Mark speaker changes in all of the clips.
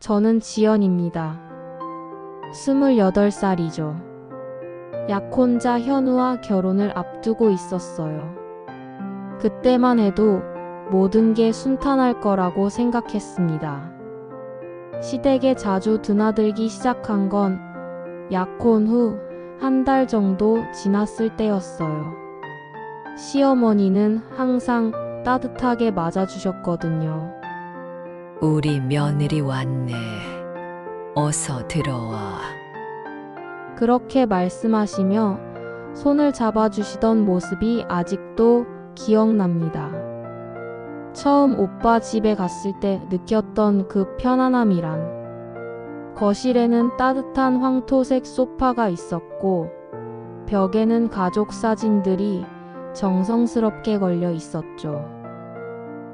Speaker 1: 저는 지연입니다. 28살이죠. 약혼자 현우와 결혼을 앞두고 있었어요. 그때만 해도 모든 게 순탄할 거라고 생각했습니다. 시댁에 자주 드나들기 시작한 건 약혼 후 한 달 정도 지났을 때였어요. 시어머니는 항상 따뜻하게 맞아주셨거든요.
Speaker 2: 우리 며느리 왔네. 어서 들어와.
Speaker 1: 그렇게 말씀하시며 손을 잡아주시던 모습이 아직도 기억납니다. 처음 오빠 집에 갔을 때 느꼈던 그 편안함이란, 거실에는 따뜻한 황토색 소파가 있었고 벽에는 가족 사진들이 정성스럽게 걸려 있었죠.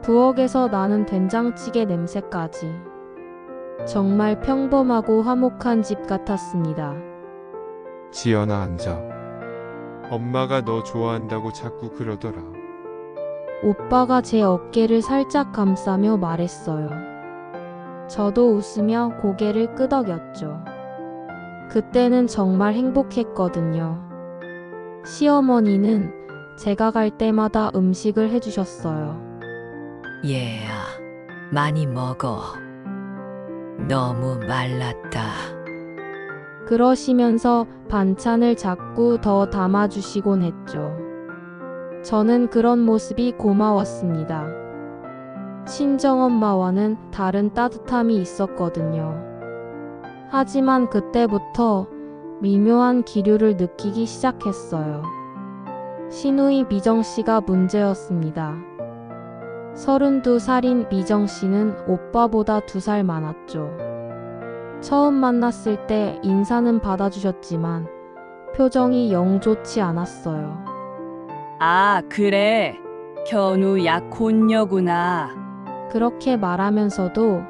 Speaker 1: 부엌에서 나는 된장찌개 냄새까지. 정말 평범하고 화목한 집 같았습니다.
Speaker 3: 지연아, 앉아. 엄마가 너 좋아한다고 자꾸 그러더라.
Speaker 1: 오빠가 제 어깨를 살짝 감싸며 말했어요. 저도 웃으며 고개를 끄덕였죠. 그때는 정말 행복했거든요. 시어머니는 제가 갈 때마다 음식을 해주셨어요.
Speaker 2: 얘야, 많이 먹어. 너무 말랐다.
Speaker 1: 그러시면서 반찬을 자꾸 더 담아주시곤 했죠. 저는 그런 모습이 고마웠습니다. 친정엄마와는 다른 따뜻함이 있었거든요. 하지만 그때부터 미묘한 기류를 느끼기 시작했어요. 시누이 미정씨가 문제였습니다. 32살인 미정씨는 오빠보다 2살 많았죠. 처음 만났을 때 인사는 받아주셨지만 표정이 영 좋지 않았어요.
Speaker 4: 아, 그래. 견우 약혼녀구나.
Speaker 1: 그렇게 말하면서도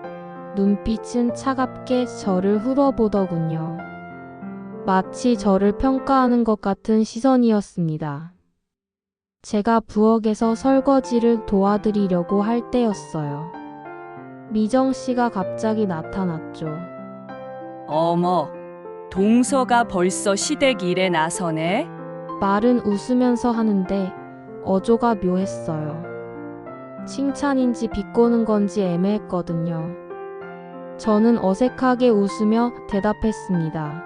Speaker 1: 눈빛은 차갑게 저를 훑어보더군요. 마치 저를 평가하는 것 같은 시선이었습니다. 제가 부엌에서 설거지를 도와드리려고 할 때였어요. 미정 씨가 갑자기 나타났죠.
Speaker 4: 어머, 동서가 벌써 시댁 일에 나서네?
Speaker 1: 말은 웃으면서 하는데 어조가 묘했어요. 칭찬인지 비꼬는 건지 애매했거든요. 저는 어색하게 웃으며 대답했습니다.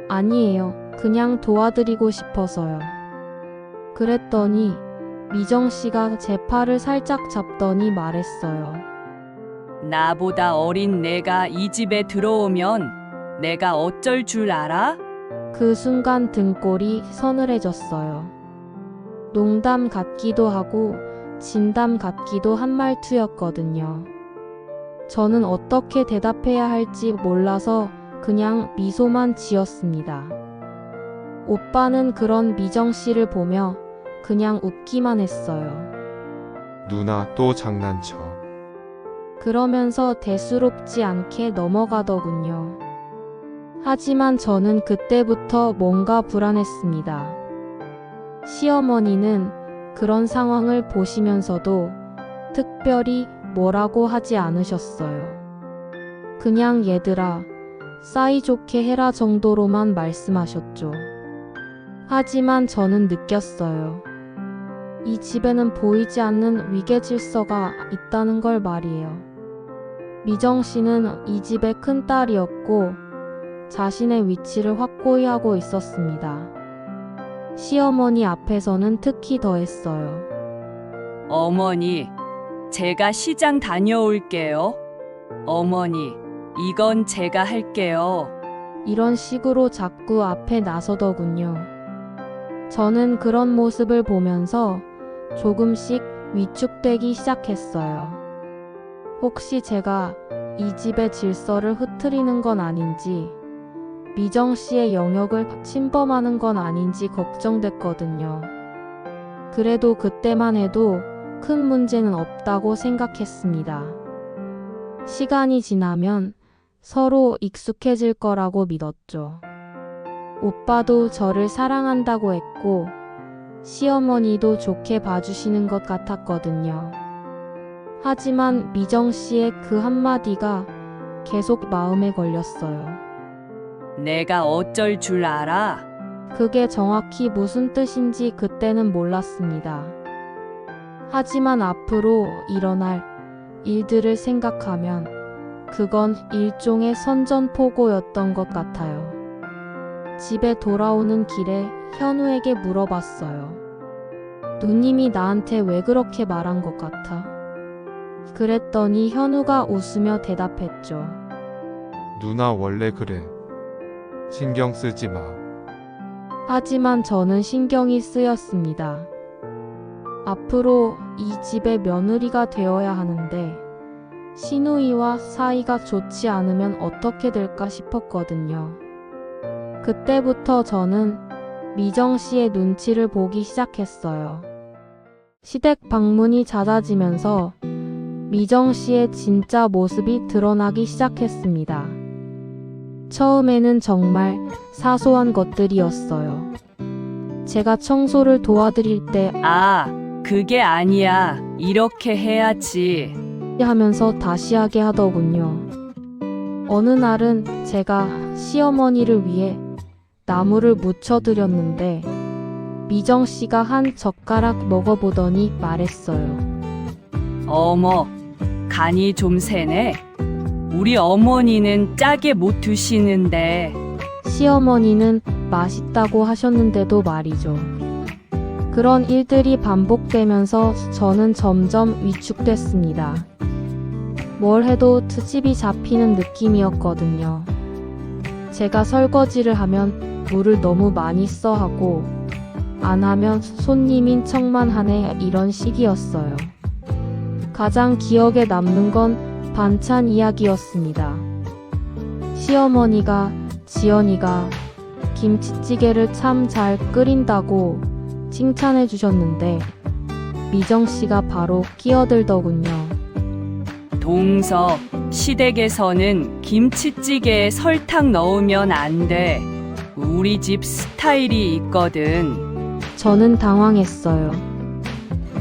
Speaker 1: 아니에요. 그냥 도와드리고 싶어서요. 그랬더니 미정 씨가 제 팔을 살짝 잡더니 말했어요.
Speaker 4: 나보다 어린 내가 이 집에 들어오면 내가 어쩔 줄 알아?
Speaker 1: 그 순간 등골이 서늘해졌어요. 농담 같기도 하고 진담 같기도 한 말투였거든요. 저는 어떻게 대답해야 할지 몰라서 그냥 미소만 지었습니다. 오빠는 그런 미정 씨를 보며 그냥 웃기만 했어요.
Speaker 3: 누나 또 장난쳐.
Speaker 1: 그러면서 대수롭지 않게 넘어가더군요. 하지만 저는 그때부터 뭔가 불안했습니다. 시어머니는 그런 상황을 보시면서도 특별히 뭐라고 하지 않으셨어요. 그냥 얘들아, 사이좋게 해라 정도로만 말씀하셨죠. 하지만 저는 느꼈어요. 이 집에는 보이지 않는 위계 질서가 있다는 걸 말이에요. 미정 씨는 이 집의 큰딸이었고 자신의 위치를 확고히 하고 있었습니다. 시어머니 앞에서는 특히 더했어요.
Speaker 4: 어머니, 제가 시장 다녀올게요. 어머니, 이건 제가 할게요.
Speaker 1: 이런 식으로 자꾸 앞에 나서더군요. 저는 그런 모습을 보면서 조금씩 위축되기 시작했어요. 혹시 제가 이 집의 질서를 흐트리는 건 아닌지, 미정 씨의 영역을 침범하는 건 아닌지 걱정됐거든요. 그래도 그때만 해도 큰 문제는 없다고 생각했습니다. 시간이 지나면 서로 익숙해질 거라고 믿었죠. 오빠도 저를 사랑한다고 했고, 시어머니도 좋게 봐주시는 것 같았거든요. 하지만 미정 씨의 그 한마디가 계속 마음에 걸렸어요.
Speaker 4: 내가 어쩔 줄 알아?
Speaker 1: 그게 정확히 무슨 뜻인지 그때는 몰랐습니다. 하지만 앞으로 일어날 일들을 생각하면 그건 일종의 선전포고였던 것 같아요. 집에 돌아오는 길에 현우에게 물어봤어요. 누님이 나한테 왜 그렇게 말한 것 같아? 그랬더니 현우가 웃으며 대답했죠.
Speaker 3: 누나 원래 그래. 신경 쓰지 마.
Speaker 1: 하지만 저는 신경이 쓰였습니다. 앞으로 이 집의 며느리가 되어야 하는데 시누이와 사이가 좋지 않으면 어떻게 될까 싶었거든요. 그때부터 저는 미정 씨의 눈치를 보기 시작했어요. 시댁 방문이 잦아지면서 미정 씨의 진짜 모습이 드러나기 시작했습니다. 처음에는 정말 사소한 것들이었어요. 제가 청소를 도와드릴 때
Speaker 4: 아, 그게 아니야. 이렇게 해야지.
Speaker 1: 하면서 다시 하게 하더군요. 어느 날은 제가 시어머니를 위해 나물을 무쳐드렸는데 미정 씨가 한 젓가락 먹어보더니 말했어요.
Speaker 4: 어머, 간이 좀 세네. 우리 어머니는 짜게 못 드시는데.
Speaker 1: 시어머니는 맛있다고 하셨는데도 말이죠. 그런 일들이 반복되면서 저는 점점 위축됐습니다. 뭘 해도 트집이 잡히는 느낌이었거든요. 제가 설거지를 하면 물을 너무 많이 써하고 안 하면 손님인 척만 하네 이런 식이었어요. 가장 기억에 남는 건 반찬 이야기였습니다. 시어머니가 지연이가 김치찌개를 참 잘 끓인다고 칭찬해 주셨는데 미정 씨가 바로 끼어들더군요.
Speaker 4: 동서, 시댁에서는 김치찌개에 설탕 넣으면 안 돼. 우리 집 스타일이 있거든.
Speaker 1: 저는 당황했어요.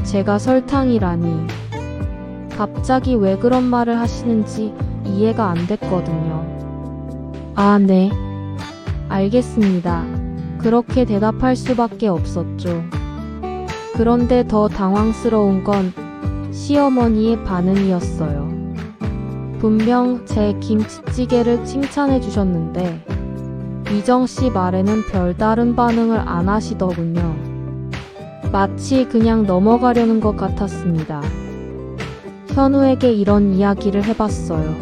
Speaker 1: 제가 설탕이라니. 갑자기 왜 그런 말을 하시는지 이해가 안 됐거든요. 아, 네. 알겠습니다. 그렇게 대답할 수밖에 없었죠. 그런데 더 당황스러운 건 시어머니의 반응이었어요. 분명 제 김치찌개를 칭찬해 주셨는데 미정 씨 말에는 별다른 반응을 안 하시더군요. 마치 그냥 넘어가려는 것 같았습니다. 현우에게 이런 이야기를 해봤어요.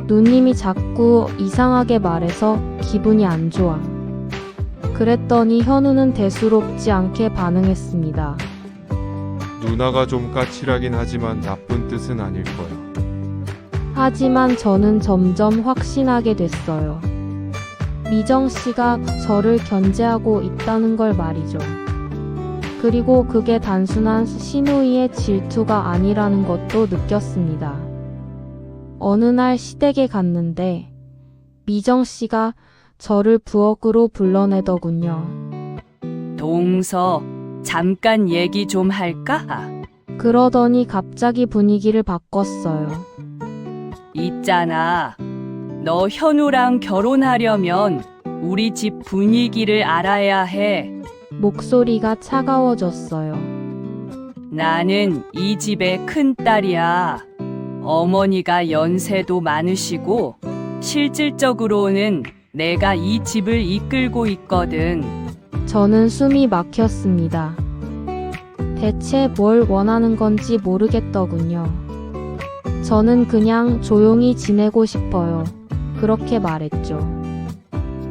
Speaker 1: 누님이 자꾸 이상하게 말해서 기분이 안 좋아. 그랬더니 현우는 대수롭지 않게 반응했습니다.
Speaker 3: 누나가 좀 까칠하긴 하지만 나쁜 뜻은 아닐 거야.
Speaker 1: 하지만 저는 점점 확신하게 됐어요. 미정 씨가 저를 견제하고 있다는 걸 말이죠. 그리고 그게 단순한 시누이의 질투가 아니라는 것도 느꼈습니다. 어느 날 시댁에 갔는데 미정 씨가 저를 부엌으로 불러내더군요.
Speaker 4: 동서, 잠깐 얘기 좀 할까?
Speaker 1: 그러더니 갑자기 분위기를 바꿨어요.
Speaker 4: 있잖아. 너 현우랑 결혼하려면 우리 집 분위기를 알아야 해.
Speaker 1: 목소리가 차가워졌어요.
Speaker 4: 나는 이 집의 큰딸이야. 어머니가 연세도 많으시고 실질적으로는 내가 이 집을 이끌고 있거든.
Speaker 1: 저는 숨이 막혔습니다. 대체 뭘 원하는 건지 모르겠더군요. 저는 그냥 조용히 지내고 싶어요. 그렇게 말했죠.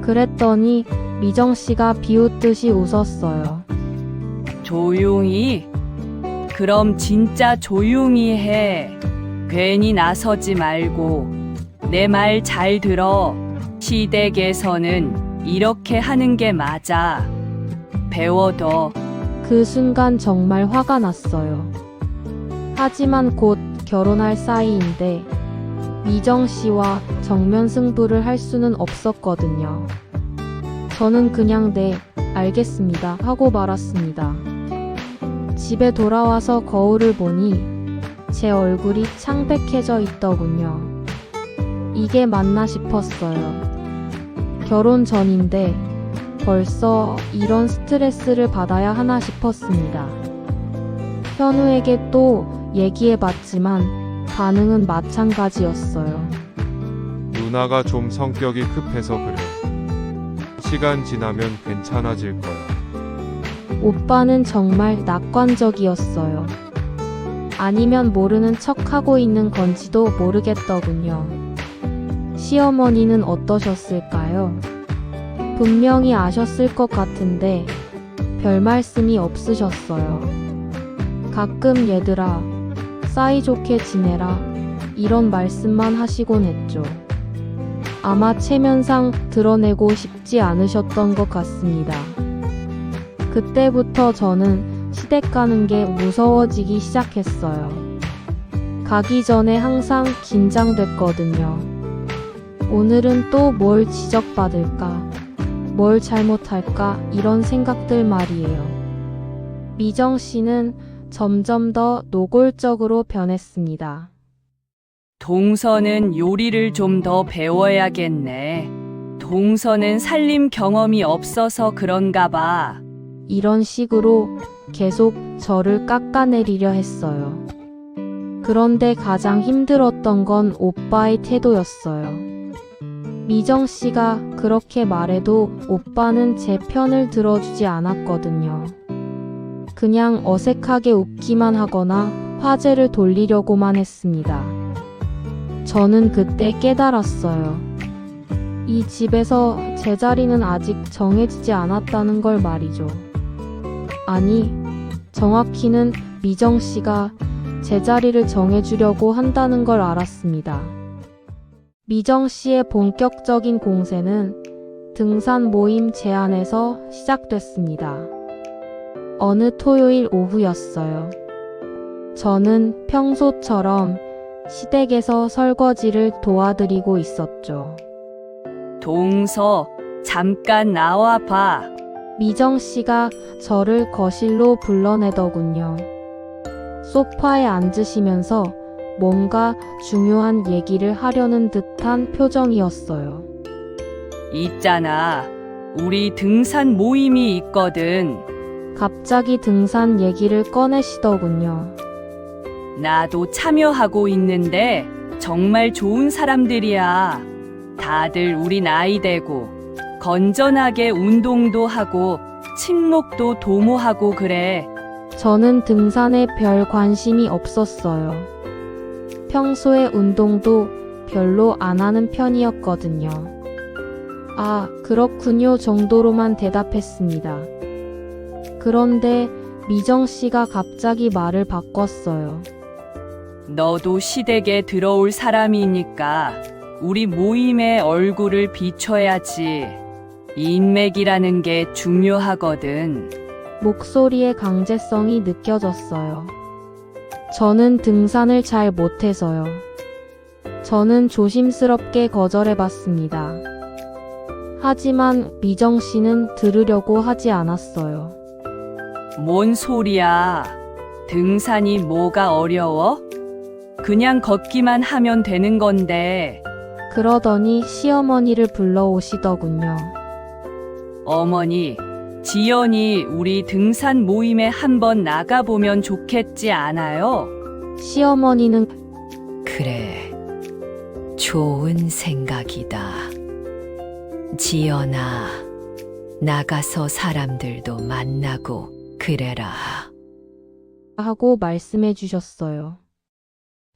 Speaker 1: 그랬더니 미정 씨가 비웃듯이 웃었어요.
Speaker 4: 조용히? 그럼 진짜 조용히 해. 괜히 나서지 말고. 내 말 잘 들어. 시댁에서는 이렇게 하는 게 맞아. 배워둬.
Speaker 1: 그 순간 정말 화가 났어요. 하지만 곧 결혼할 사이인데 미정 씨와 정면 승부를 할 수는 없었거든요. 저는 그냥 네, 알겠습니다 하고 말았습니다. 집에 돌아와서 거울을 보니 제 얼굴이 창백해져 있더군요. 이게 맞나 싶었어요. 결혼 전인데 벌써 이런 스트레스를 받아야 하나 싶었습니다. 현우에게 또 얘기해봤지만 반응은 마찬가지였어요.
Speaker 3: 누나가 좀 성격이 급해서 그래. 시간 지나면 괜찮아질 거야.
Speaker 1: 오빠는 정말 낙관적이었어요. 아니면 모르는 척하고 있는 건지도 모르겠더군요. 시어머니는 어떠셨을까요? 분명히 아셨을 것 같은데 별 말씀이 없으셨어요. 가끔 얘들아, 사이좋게 지내라 이런 말씀만 하시곤 했죠. 아마 체면상 드러내고 싶지 않으셨던 것 같습니다. 그때부터 저는 시댁 가는 게 무서워지기 시작했어요. 가기 전에 항상 긴장됐거든요. 오늘은 또 뭘 지적받을까? 뭘 잘못할까? 이런 생각들 말이에요. 미정 씨는 점점 더 노골적으로 변했습니다.
Speaker 4: 동서는 요리를 좀 더 배워야겠네. 동서는 살림 경험이 없어서 그런가 봐.
Speaker 1: 이런 식으로 계속 저를 깎아내리려 했어요. 그런데 가장 힘들었던 건 오빠의 태도였어요. 미정 씨가 그렇게 말해도 오빠는 제 편을 들어주지 않았거든요. 그냥 어색하게 웃기만 하거나 화제를 돌리려고만 했습니다. 저는 그때 깨달았어요. 이 집에서 제 자리는 아직 정해지지 않았다는 걸 말이죠. 아니, 정확히는 미정 씨가 제 자리를 정해주려고 한다는 걸 알았습니다. 미정 씨의 본격적인 공세는 등산 모임 제안에서 시작됐습니다. 어느 토요일 오후였어요. 저는 평소처럼 시댁에서 설거지를 도와드리고 있었죠.
Speaker 4: 동서, 잠깐 나와 봐.
Speaker 1: 미정 씨가 저를 거실로 불러내더군요. 소파에 앉으시면서 뭔가 중요한 얘기를 하려는 듯한 표정이었어요.
Speaker 4: 있잖아. 우리 등산 모임이 있거든.
Speaker 1: 갑자기 등산 얘기를 꺼내시더군요.
Speaker 4: 나도 참여하고 있는데 정말 좋은 사람들이야. 다들 우리 나이 되고 건전하게 운동도 하고 친목도 도모하고 그래.
Speaker 1: 저는 등산에 별 관심이 없었어요. 평소에 운동도 별로 안 하는 편이었거든요. 아, 그렇군요 정도로만 대답했습니다. 그런데 미정 씨가 갑자기 말을 바꿨어요.
Speaker 4: 너도 시댁에 들어올 사람이니까 우리 모임의 얼굴을 비춰야지. 인맥이라는 게 중요하거든.
Speaker 1: 목소리의 강제성이 느껴졌어요. 저는 등산을 잘 못해서요. 저는 조심스럽게 거절해봤습니다. 하지만 미정 씨는 들으려고 하지 않았어요.
Speaker 4: 뭔 소리야. 등산이 뭐가 어려워? 그냥 걷기만 하면 되는 건데.
Speaker 1: 그러더니 시어머니를 불러오시더군요.
Speaker 4: 어머니, 지연이 우리 등산 모임에 한번 나가보면 좋겠지 않아요?
Speaker 1: 시어머니는
Speaker 2: 그래, 좋은 생각이다. 지연아, 나가서 사람들도 만나고 그래라.
Speaker 1: 하고 말씀해 주셨어요.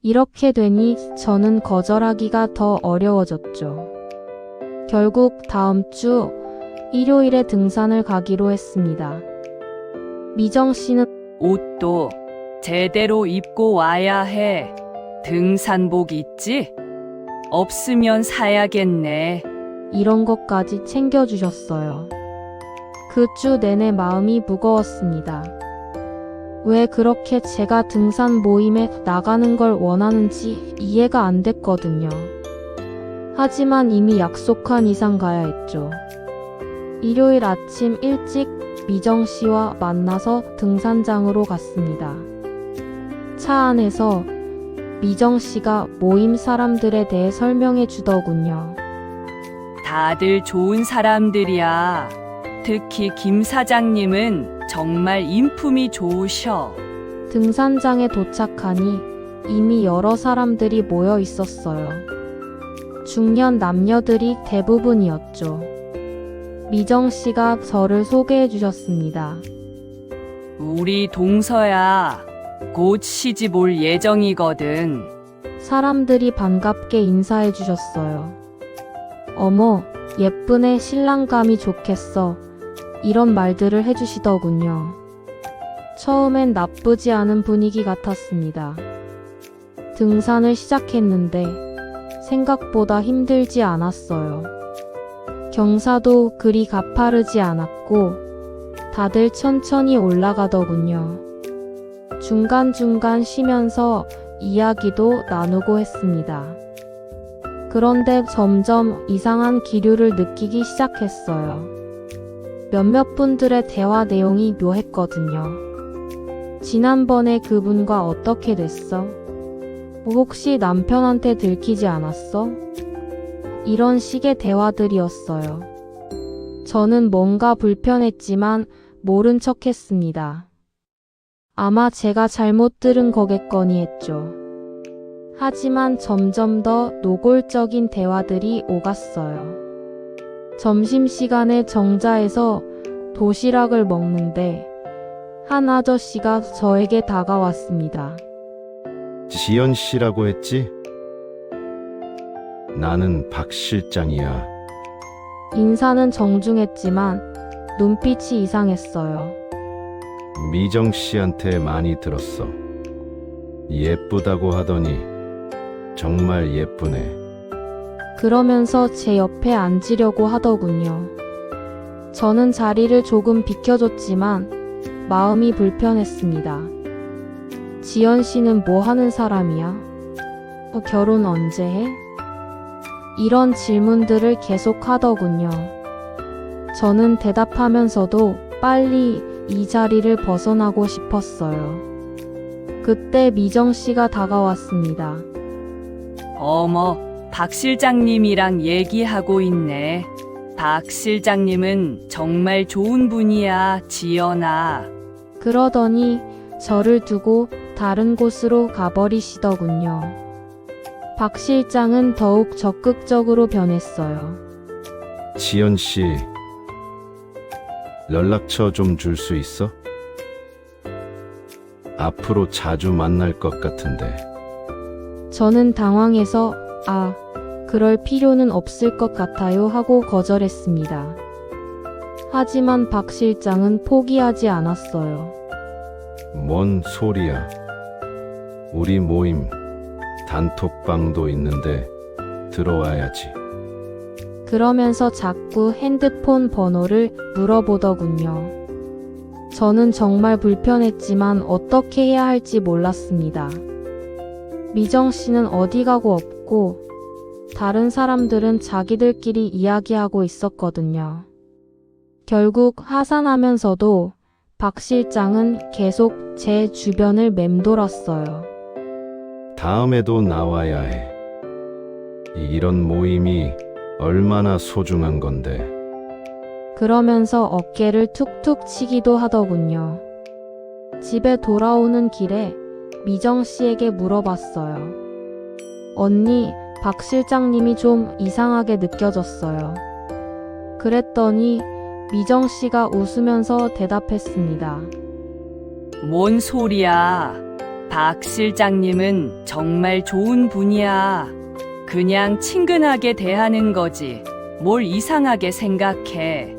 Speaker 1: 이렇게 되니 저는 거절하기가 더 어려워졌죠. 결국 다음 주 일요일에 등산을 가기로 했습니다. 미정 씨는
Speaker 4: 옷도 제대로 입고 와야 해. 등산복 있지? 없으면 사야겠네.
Speaker 1: 이런 것까지 챙겨주셨어요. 그 주 내내 마음이 무거웠습니다. 왜 그렇게 제가 등산 모임에 나가는 걸 원하는지 이해가 안 됐거든요. 하지만 이미 약속한 이상 가야 했죠. 일요일 아침 일찍 미정 씨와 만나서 등산장으로 갔습니다. 차 안에서 미정 씨가 모임 사람들에 대해 설명해 주더군요.
Speaker 4: 다들 좋은 사람들이야. 특히 김 사장님은 정말 인품이 좋으셔.
Speaker 1: 등산장에 도착하니 이미 여러 사람들이 모여 있었어요. 중년 남녀들이 대부분이었죠. 미정 씨가 저를 소개해 주셨습니다.
Speaker 4: 우리 동서야. 곧 시집 올 예정이거든.
Speaker 1: 사람들이 반갑게 인사해 주셨어요. 어머, 예쁘네, 신랑감이 좋겠어. 이런 말들을 해주시더군요. 처음엔 나쁘지 않은 분위기 같았습니다. 등산을 시작했는데 생각보다 힘들지 않았어요. 경사도 그리 가파르지 않았고 다들 천천히 올라가더군요. 중간중간 쉬면서 이야기도 나누고 했습니다. 그런데 점점 이상한 기류를 느끼기 시작했어요. 몇몇 분들의 대화 내용이 묘했거든요. 지난번에 그분과 어떻게 됐어? 혹시 남편한테 들키지 않았어? 이런 식의 대화들이었어요. 저는 뭔가 불편했지만 모른 척 했습니다. 아마 제가 잘못 들은 거겠거니 했죠. 하지만 점점 더 노골적인 대화들이 오갔어요. 점심시간에 정자에서 도시락을 먹는데 한 아저씨가 저에게 다가왔습니다.
Speaker 5: 지연 씨라고 했지? 나는 박 실장이야.
Speaker 1: 인사는 정중했지만 눈빛이 이상했어요.
Speaker 5: 미정 씨한테 많이 들었어. 예쁘다고 하더니 정말 예쁘네.
Speaker 1: 그러면서 제 옆에 앉으려고 하더군요. 저는 자리를 조금 비켜줬지만 마음이 불편했습니다. 지연 씨는 뭐 하는 사람이야? 결혼 언제 해? 이런 질문들을 계속 하더군요. 저는 대답하면서도 빨리 이 자리를 벗어나고 싶었어요. 그때 미정 씨가 다가왔습니다.
Speaker 4: 어머, 박 실장님이랑 얘기하고 있네. 박 실장님은 정말 좋은 분이야, 지연아.
Speaker 1: 그러더니 저를 두고 다른 곳으로 가버리시더군요. 박 실장은 더욱 적극적으로 변했어요.
Speaker 5: 지연 씨, 연락처 좀 줄 수 있어? 앞으로 자주 만날 것 같은데.
Speaker 1: 저는 당황해서 그럴 필요는 없을 것 같아요 하고 거절했습니다. 하지만 박 실장은 포기하지 않았어요.
Speaker 5: 뭔 소리야. 우리 모임 단톡방도 있는데 들어와야지.
Speaker 1: 그러면서 자꾸 핸드폰 번호를 물어보더군요. 저는 정말 불편했지만 어떻게 해야 할지 몰랐습니다. 미정 씨는 어디 가고 없고 다른 사람들은 자기들끼리 이야기하고 있었거든요. 결국 하산하면서도 박 실장은 계속 제 주변을 맴돌았어요.
Speaker 5: 다음에도 나와야 해. 이런 모임이 얼마나 소중한 건데.
Speaker 1: 그러면서 어깨를 툭툭 치기도 하더군요. 집에 돌아오는 길에 미정 씨에게 물어봤어요. 언니, 박 실장님이 좀 이상하게 느껴졌어요. 그랬더니 미정 씨가 웃으면서 대답했습니다.
Speaker 4: 뭔 소리야. 박 실장님은 정말 좋은 분이야. 그냥 친근하게 대하는 거지. 뭘 이상하게 생각해.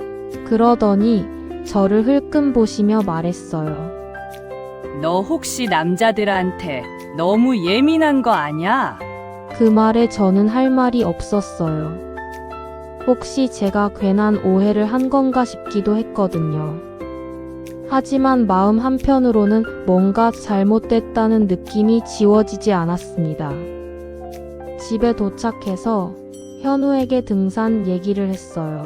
Speaker 1: 그러더니 저를 흘끔 보시며 말했어요.
Speaker 4: 너 혹시 남자들한테 너무 예민한 거 아냐?
Speaker 1: 그 말에 저는 할 말이 없었어요. 혹시 제가 괜한 오해를 한 건가 싶기도 했거든요. 하지만 마음 한편으로는 뭔가 잘못됐다는 느낌이 지워지지 않았습니다. 집에 도착해서 현우에게 등산 얘기를 했어요.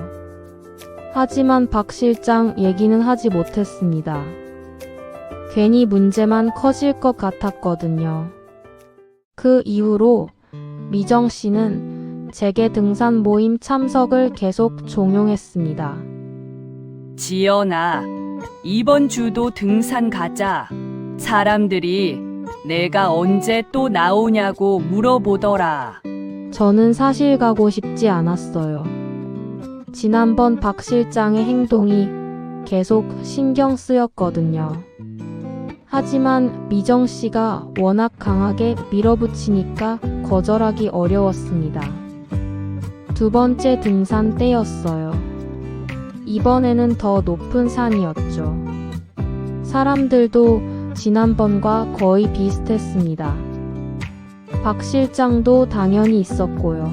Speaker 1: 하지만 박 실장 얘기는 하지 못했습니다. 괜히 문제만 커질 것 같았거든요. 그 이후로 미정 씨는 제게 등산 모임 참석을 계속 종용했습니다.
Speaker 4: 지연아, 이번 주도 등산 가자. 사람들이 내가 언제 또 나오냐고 물어보더라.
Speaker 1: 저는 사실 가고 싶지 않았어요. 지난번 박 실장의 행동이 계속 신경 쓰였거든요. 하지만 미정 씨가 워낙 강하게 밀어붙이니까 거절하기 어려웠습니다. 두 번째 등산 때였어요. 이번에는 더 높은 산이었죠. 사람들도 지난번과 거의 비슷했습니다. 박 실장도 당연히 있었고요.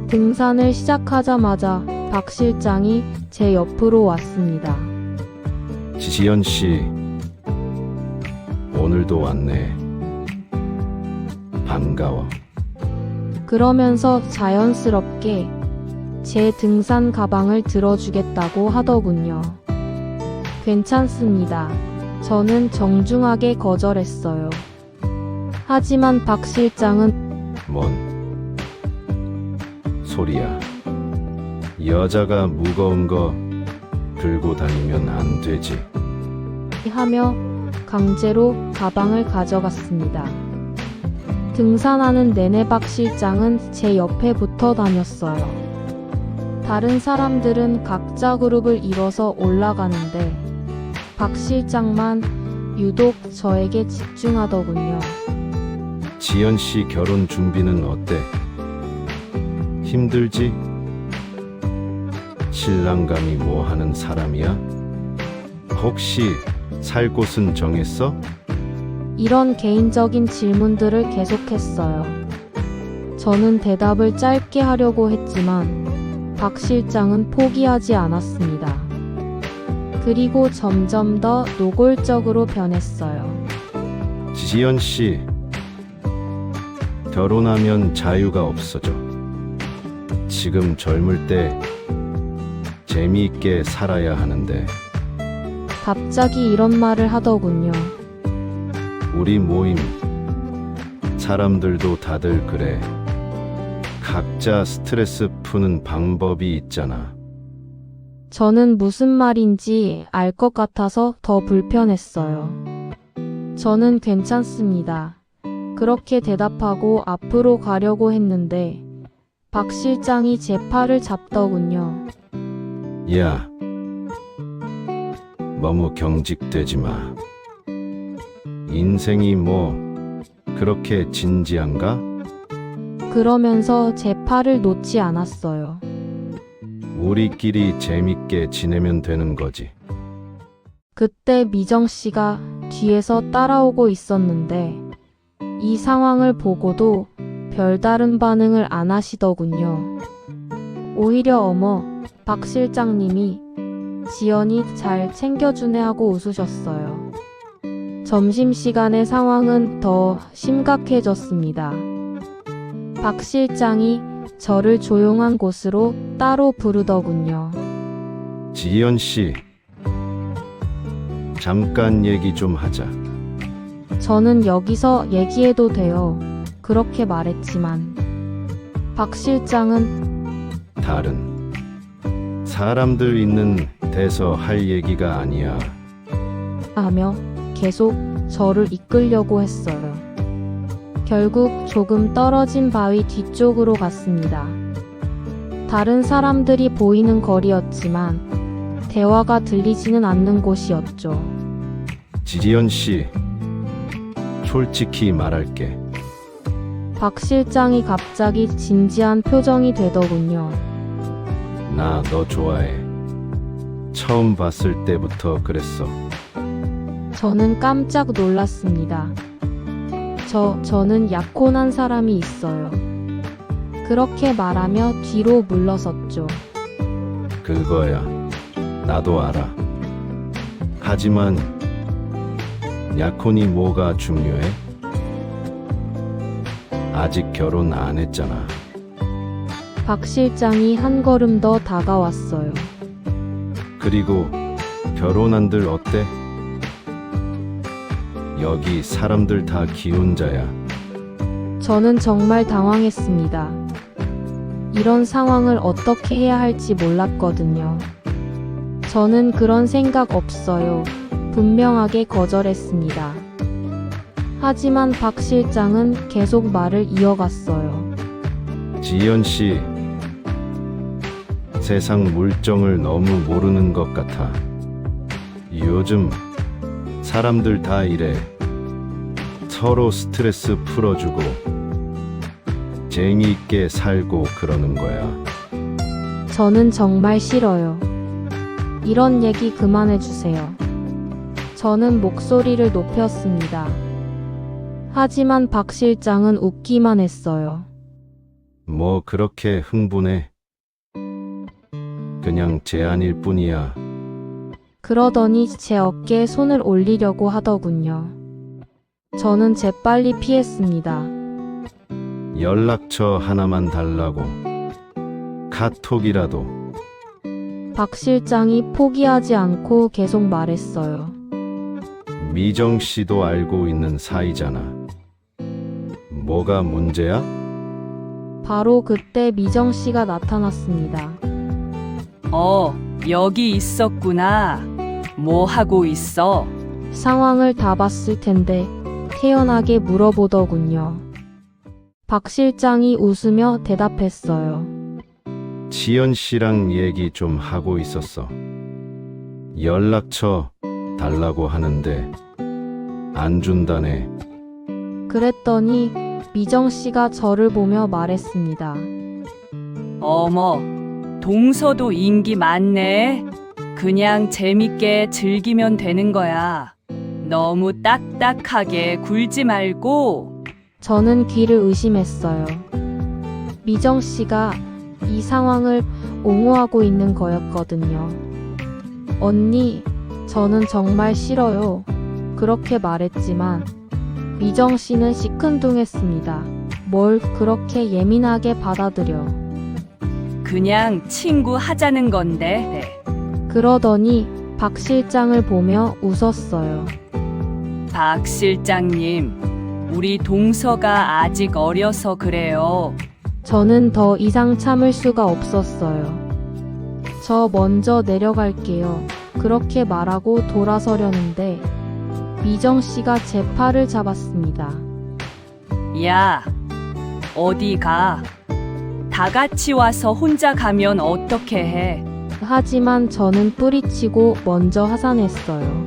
Speaker 1: 등산을 시작하자마자 박 실장이 제 옆으로 왔습니다.
Speaker 5: 지연 씨, 오늘도 왔네. 반가워.
Speaker 1: 그러면서 자연스럽게 제 등산 가방을 들어주겠다고 하더군요. 괜찮습니다. 저는 정중하게 거절했어요. 하지만 박 실장은
Speaker 5: 뭔 소리야. 여자가 무거운 거 들고 다니면 안 되지.
Speaker 1: 하며 강제로 가방을 가져갔습니다. 등산하는 내내 박 실장은 제 옆에 붙어 다녔어요. 다른 사람들은 각자 그룹을 이뤄서 올라가는데 박 실장만 유독 저에게 집중하더군요.
Speaker 5: 지연 씨 결혼 준비는 어때? 힘들지? 신랑감이 뭐 하는 사람이야? 혹시 살 곳은 정했어?
Speaker 1: 이런 개인적인 질문들을 계속했어요. 저는 대답을 짧게 하려고 했지만 박 실장은 포기하지 않았습니다. 그리고 점점 더 노골적으로 변했어요.
Speaker 5: 지연 씨, 결혼하면 자유가 없어져. 지금 젊을 때 재미있게 살아야 하는데.
Speaker 1: 갑자기 이런 말을 하더군요.
Speaker 5: 우리 모임 사람들도 다들 그래. 각자 스트레스 푸는 방법이 있잖아.
Speaker 1: 저는 무슨 말인지 알 것 같아서 더 불편했어요. 저는 괜찮습니다. 그렇게 대답하고 앞으로 가려고 했는데 박 실장이 제 팔을 잡더군요.
Speaker 5: 야, 너무 경직되지 마. 인생이 뭐 그렇게 진지한가?
Speaker 1: 그러면서 제 팔을 놓지 않았어요.
Speaker 5: 우리끼리 재밌게 지내면 되는 거지.
Speaker 1: 그때 미정 씨가 뒤에서 따라오고 있었는데 이 상황을 보고도 별다른 반응을 안 하시더군요. 오히려 어머, 박 실장님이 지연이 잘 챙겨주네 하고 웃으셨어요. 점심시간의 상황은 더 심각해졌습니다. 박 실장이 저를 조용한 곳으로 따로 부르더군요.
Speaker 5: 지연 씨, 잠깐 얘기 좀 하자.
Speaker 1: 저는 여기서 얘기해도 돼요. 그렇게 말했지만 박 실장은
Speaker 5: 다른 사람들 있는 데서 할 얘기가 아니야.
Speaker 1: 하며 계속 저를 이끌려고 했어요. 결국 조금 떨어진 바위 뒤쪽으로 갔습니다. 다른 사람들이 보이는 거리였지만 대화가 들리지는 않는 곳이었죠.
Speaker 5: 지연 씨, 솔직히 말할게.
Speaker 1: 박 실장이 갑자기 진지한 표정이 되더군요.
Speaker 5: 나 너 좋아해. 처음 봤을 때부터 그랬어.
Speaker 1: 저는 깜짝 놀랐습니다. 저는 약혼한 사람이 있어요. 그렇게 말하며 뒤로 물러섰죠.
Speaker 5: 그거야. 나도 알아. 하지만 약혼이 뭐가 중요해? 아직 결혼 안 했잖아.
Speaker 1: 박 실장이 한 걸음 더 다가왔어요.
Speaker 5: 그리고 결혼한들 어때? 여기 사람들 다 기혼자야.
Speaker 1: 저는 정말 당황했습니다. 이런 상황을 어떻게 해야 할지 몰랐거든요. 저는 그런 생각 없어요. 분명하게 거절했습니다. 하지만 박 실장은 계속 말을 이어갔어요.
Speaker 5: 지연 씨, 세상 물정을 너무 모르는 것 같아. 요즘 사람들 다 이래. 서로 스트레스 풀어주고 재미있게 살고 그러는 거야.
Speaker 1: 저는 정말 싫어요. 이런 얘기 그만해주세요. 저는 목소리를 높였습니다. 하지만 박 실장은 웃기만 했어요.
Speaker 5: 뭐 그렇게 흥분해? 그냥 제안일 뿐이야.
Speaker 1: 그러더니 제 어깨에 손을 올리려고 하더군요. 저는 재빨리 피했습니다.
Speaker 5: 연락처 하나만 달라고. 카톡이라도.
Speaker 1: 박 실장이 포기하지 않고 계속 말했어요.
Speaker 5: 미정 씨도 알고 있는 사이잖아. 뭐가 문제야?
Speaker 1: 바로 그때 미정 씨가 나타났습니다.
Speaker 4: 여기 있었구나. 뭐 하고 있어?
Speaker 1: 상황을 다 봤을 텐데 태연하게 물어보더군요. 박 실장이 웃으며 대답했어요.
Speaker 5: 지연 씨랑 얘기 좀 하고 있었어. 연락처 달라고 하는데 안 준다네.
Speaker 1: 그랬더니 미정 씨가 저를 보며 말했습니다.
Speaker 4: 어머, 동서도 인기 많네. 그냥 재밌게 즐기면 되는 거야. 너무 딱딱하게 굴지 말고.
Speaker 1: 저는 귀를 의심했어요. 미정 씨가 이 상황을 옹호하고 있는 거였거든요. 언니, 저는 정말 싫어요. 그렇게 말했지만 미정 씨는 시큰둥했습니다. 뭘 그렇게 예민하게 받아들여.
Speaker 4: 그냥 친구 하자는 건데.
Speaker 1: 그러더니 박 실장을 보며 웃었어요.
Speaker 4: 박 실장님, 우리 동서가 아직 어려서 그래요.
Speaker 1: 저는 더 이상 참을 수가 없었어요. 저 먼저 내려갈게요. 그렇게 말하고 돌아서려는데 미정 씨가 제 팔을 잡았습니다.
Speaker 4: 야, 어디 가? 다 같이 와서 혼자 가면 어떻게 해?
Speaker 1: 하지만 저는 뿌리치고 먼저 하산했어요.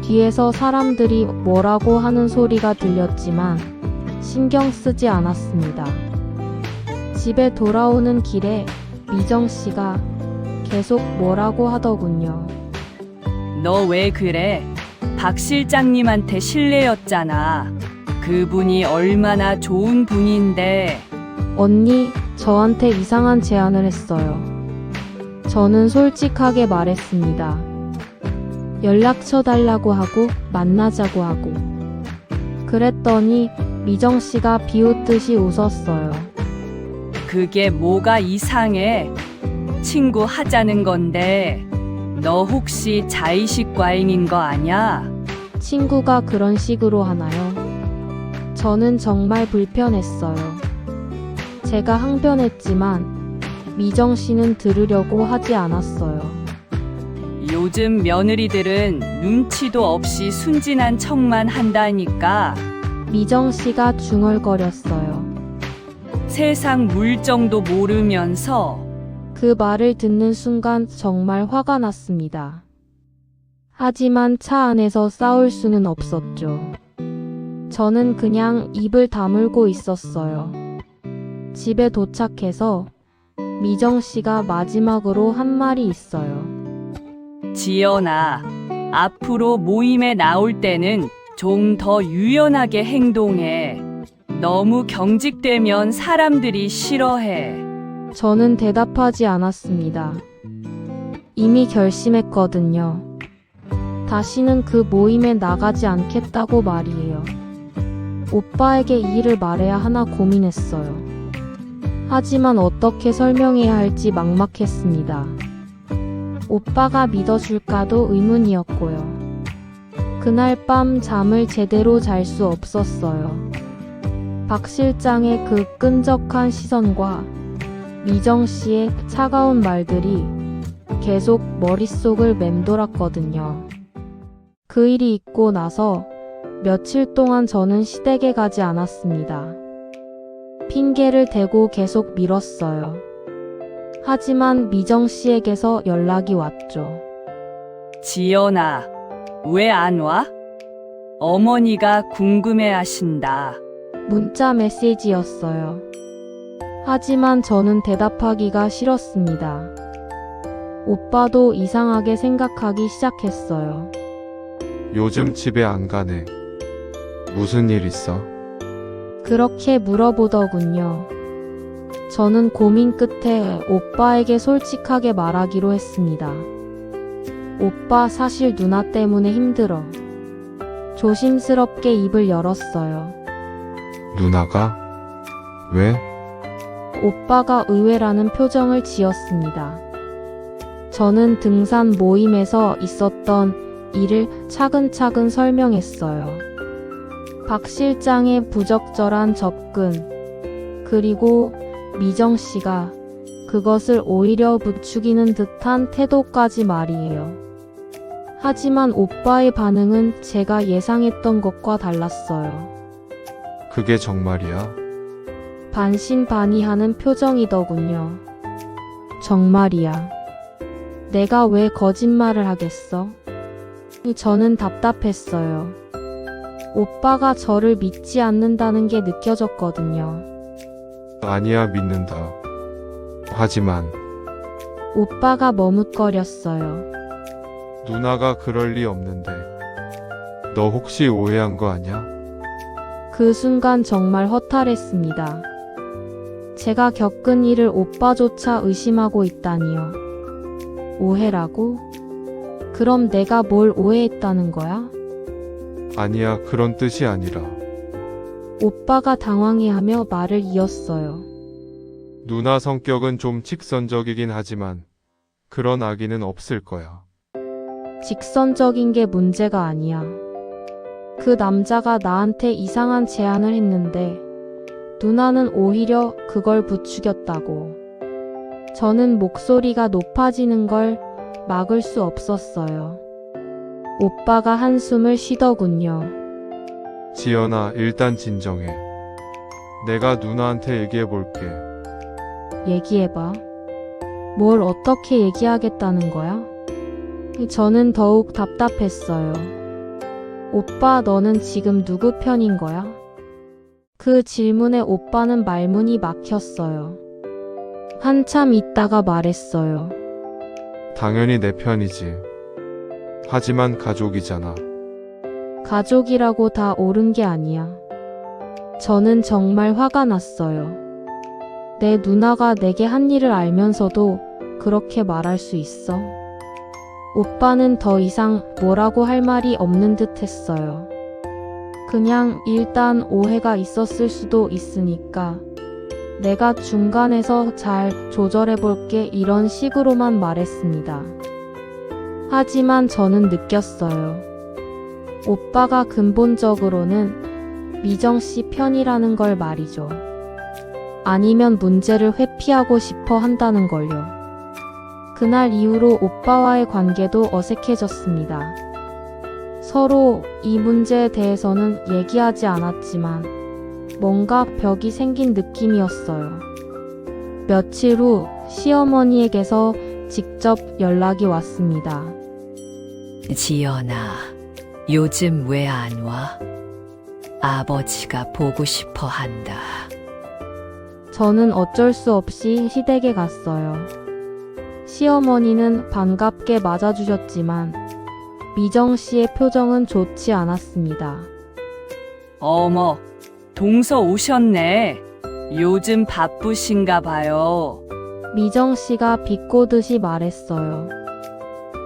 Speaker 1: 뒤에서 사람들이 뭐라고 하는 소리가 들렸지만 신경 쓰지 않았습니다. 집에 돌아오는 길에 미정 씨가 계속 뭐라고 하더군요.
Speaker 4: 너 왜 그래? 박 실장님한테 실례였잖아. 그분이 얼마나 좋은 분인데.
Speaker 1: 언니, 저한테 이상한 제안을 했어요. 저는 솔직하게 말했습니다. 연락처 달라고 하고 만나자고 하고. 그랬더니 미정 씨가 비웃듯이 웃었어요.
Speaker 4: 그게 뭐가 이상해? 친구 하자는 건데. 너 혹시 자의식 과잉인 거 아냐?
Speaker 1: 친구가 그런 식으로 하나요? 저는 정말 불편했어요. 제가 항변했지만 미정 씨는 들으려고 하지 않았어요.
Speaker 4: 요즘 며느리들은 눈치도 없이 순진한 척만 한다니까.
Speaker 1: 미정 씨가 중얼거렸어요.
Speaker 4: 세상 물정도 모르면서.
Speaker 1: 그 말을 듣는 순간 정말 화가 났습니다. 하지만 차 안에서 싸울 수는 없었죠. 저는 그냥 입을 다물고 있었어요. 집에 도착해서 미정 씨가 마지막으로 한 말이 있어요.
Speaker 4: 지연아, 앞으로 모임에 나올 때는 좀 더 유연하게 행동해. 너무 경직되면 사람들이 싫어해.
Speaker 1: 저는 대답하지 않았습니다. 이미 결심했거든요. 다시는 그 모임에 나가지 않겠다고 말이에요. 오빠에게 이 일을 말해야 하나 고민했어요. 하지만 어떻게 설명해야 할지 막막했습니다. 오빠가 믿어줄까도 의문이었고요. 그날 밤 잠을 제대로 잘 수 없었어요. 박 실장의 그 끈적한 시선과 미정 씨의 차가운 말들이 계속 머릿속을 맴돌았거든요. 그 일이 있고 나서 며칠 동안 저는 시댁에 가지 않았습니다. 핑계를 대고 계속 미뤘어요. 하지만 미정 씨에게서 연락이 왔죠.
Speaker 4: 지연아, 왜 안 와? 어머니가 궁금해 하신다.
Speaker 1: 문자 메시지였어요. 하지만 저는 대답하기가 싫었습니다. 오빠도 이상하게 생각하기 시작했어요.
Speaker 3: 요즘 집에 안 가네. 무슨 일 있어?
Speaker 1: 그렇게 물어보더군요. 저는 고민 끝에 오빠에게 솔직하게 말하기로 했습니다. 오빠, 사실 누나 때문에 힘들어. 조심스럽게 입을 열었어요.
Speaker 3: 누나가? 왜?
Speaker 1: 오빠가 의외라는 표정을 지었습니다. 저는 등산 모임에서 있었던 일을 차근차근 설명했어요. 박 실장의 부적절한 접근, 그리고 미정 씨가 그것을 오히려 부추기는 듯한 태도까지 말이에요. 하지만 오빠의 반응은 제가 예상했던 것과 달랐어요.
Speaker 3: 그게 정말이야?
Speaker 1: 반신반의하는 표정이더군요. 정말이야. 내가 왜 거짓말을 하겠어? 저는 답답했어요. 오빠가 저를 믿지 않는다는 게 느껴졌거든요.
Speaker 3: 아니야, 믿는다. 하지만
Speaker 1: 오빠가 머뭇거렸어요.
Speaker 3: 누나가 그럴 리 없는데. 너 혹시 오해한 거 아니야?
Speaker 1: 그 순간 정말 허탈했습니다. 제가 겪은 일을 오빠조차 의심하고 있다니요. 오해라고? 그럼 내가 뭘 오해했다는 거야?
Speaker 3: 아니야, 그런 뜻이 아니라.
Speaker 1: 오빠가 당황해하며 말을 이었어요.
Speaker 3: 누나 성격은 좀 직선적이긴 하지만 그런 악의는 없을 거야.
Speaker 1: 직선적인 게 문제가 아니야. 그 남자가 나한테 이상한 제안을 했는데 누나는 오히려 그걸 부추겼다고. 저는 목소리가 높아지는 걸 막을 수 없었어요. 오빠가 한숨을 쉬더군요.
Speaker 3: 지연아, 일단 진정해. 내가 누나한테 얘기해 볼게.
Speaker 1: 얘기해봐. 뭘 어떻게 얘기하겠다는 거야? 저는 더욱 답답했어요. 오빠, 너는 지금 누구 편인 거야? 그 질문에 오빠는 말문이 막혔어요. 한참 있다가 말했어요.
Speaker 3: 당연히 내 편이지. 하지만 가족이잖아.
Speaker 1: 가족이라고 다 옳은 게 아니야. 저는 정말 화가 났어요. 내 누나가 내게 한 일을 알면서도 그렇게 말할 수 있어? 오빠는 더 이상 뭐라고 할 말이 없는 듯 했어요. 그냥 일단 오해가 있었을 수도 있으니까 내가 중간에서 잘 조절해 볼게, 이런 식으로만 말했습니다. 하지만 저는 느꼈어요. 오빠가 근본적으로는 미정 씨 편이라는 걸 말이죠. 아니면 문제를 회피하고 싶어 한다는 걸요. 그날 이후로 오빠와의 관계도 어색해졌습니다. 서로 이 문제에 대해서는 얘기하지 않았지만 뭔가 벽이 생긴 느낌이었어요. 며칠 후 시어머니에게서 직접 연락이 왔습니다.
Speaker 2: 지연아, 요즘 왜 안 와? 아버지가 보고 싶어 한다.
Speaker 1: 저는 어쩔 수 없이 시댁에 갔어요. 시어머니는 반갑게 맞아주셨지만 미정 씨의 표정은 좋지 않았습니다.
Speaker 4: 어머, 동서 오셨네. 요즘 바쁘신가 봐요.
Speaker 1: 미정 씨가 비꼬듯이 말했어요.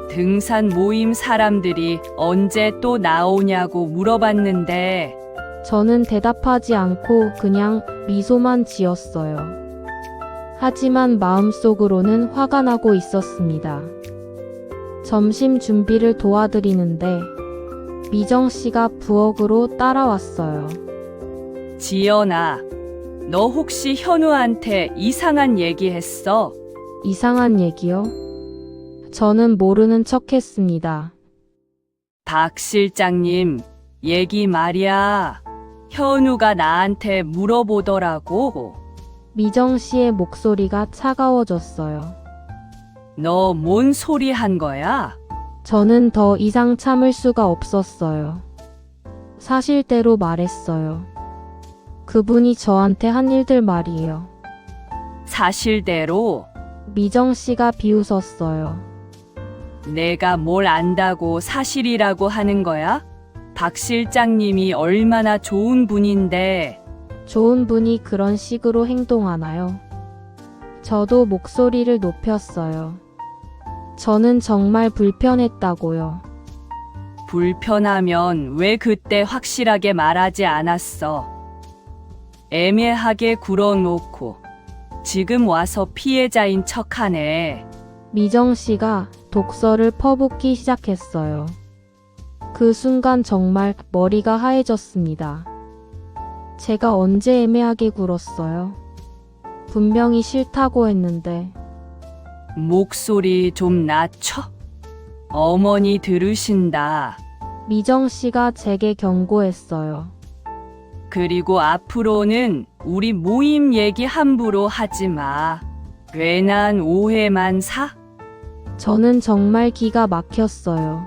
Speaker 4: 등산 모임 사람들이 언제 또 나오냐고 물어봤는데
Speaker 1: 저는 대답하지 않고 그냥 미소만 지었어요. 하지만 마음속으로는 화가 나고 있었습니다. 점심 준비를 도와드리는데 미정 씨가 부엌으로 따라왔어요.
Speaker 4: 지연아, 너 혹시 현우한테 이상한 얘기 했어?
Speaker 1: 이상한 얘기요? 저는 모르는 척 했습니다.
Speaker 4: 박 실장님, 얘기 말이야. 현우가 나한테 물어보더라고.
Speaker 1: 미정 씨의 목소리가 차가워졌어요.
Speaker 4: 너 뭔 소리 한 거야?
Speaker 1: 저는 더 이상 참을 수가 없었어요. 사실대로 말했어요. 그분이 저한테 한 일들 말이에요.
Speaker 4: 사실대로
Speaker 1: 미정 씨가 비웃었어요.
Speaker 4: 내가 뭘 안다고 사실이라고 하는 거야? 박 실장님이 얼마나 좋은 분인데.
Speaker 1: 좋은 분이 그런 식으로 행동하나요? 저도 목소리를 높였어요. 저는 정말 불편했다고요.
Speaker 4: 불편하면 왜 그때 확실하게 말하지 않았어? 애매하게 굴어놓고 지금 와서 피해자인 척하네.
Speaker 1: 미정 씨가 독서를 퍼붓기 시작했어요. 그 순간 정말 머리가 하얘졌습니다. 제가 언제 애매하게 굴었어요? 분명히 싫다고 했는데.
Speaker 4: 목소리 좀 낮춰. 어머니 들으신다.
Speaker 1: 미정 씨가 제게 경고했어요.
Speaker 4: 그리고 앞으로는 우리 모임 얘기 함부로 하지 마. 괜한 오해만 사?
Speaker 1: 저는 정말 기가 막혔어요.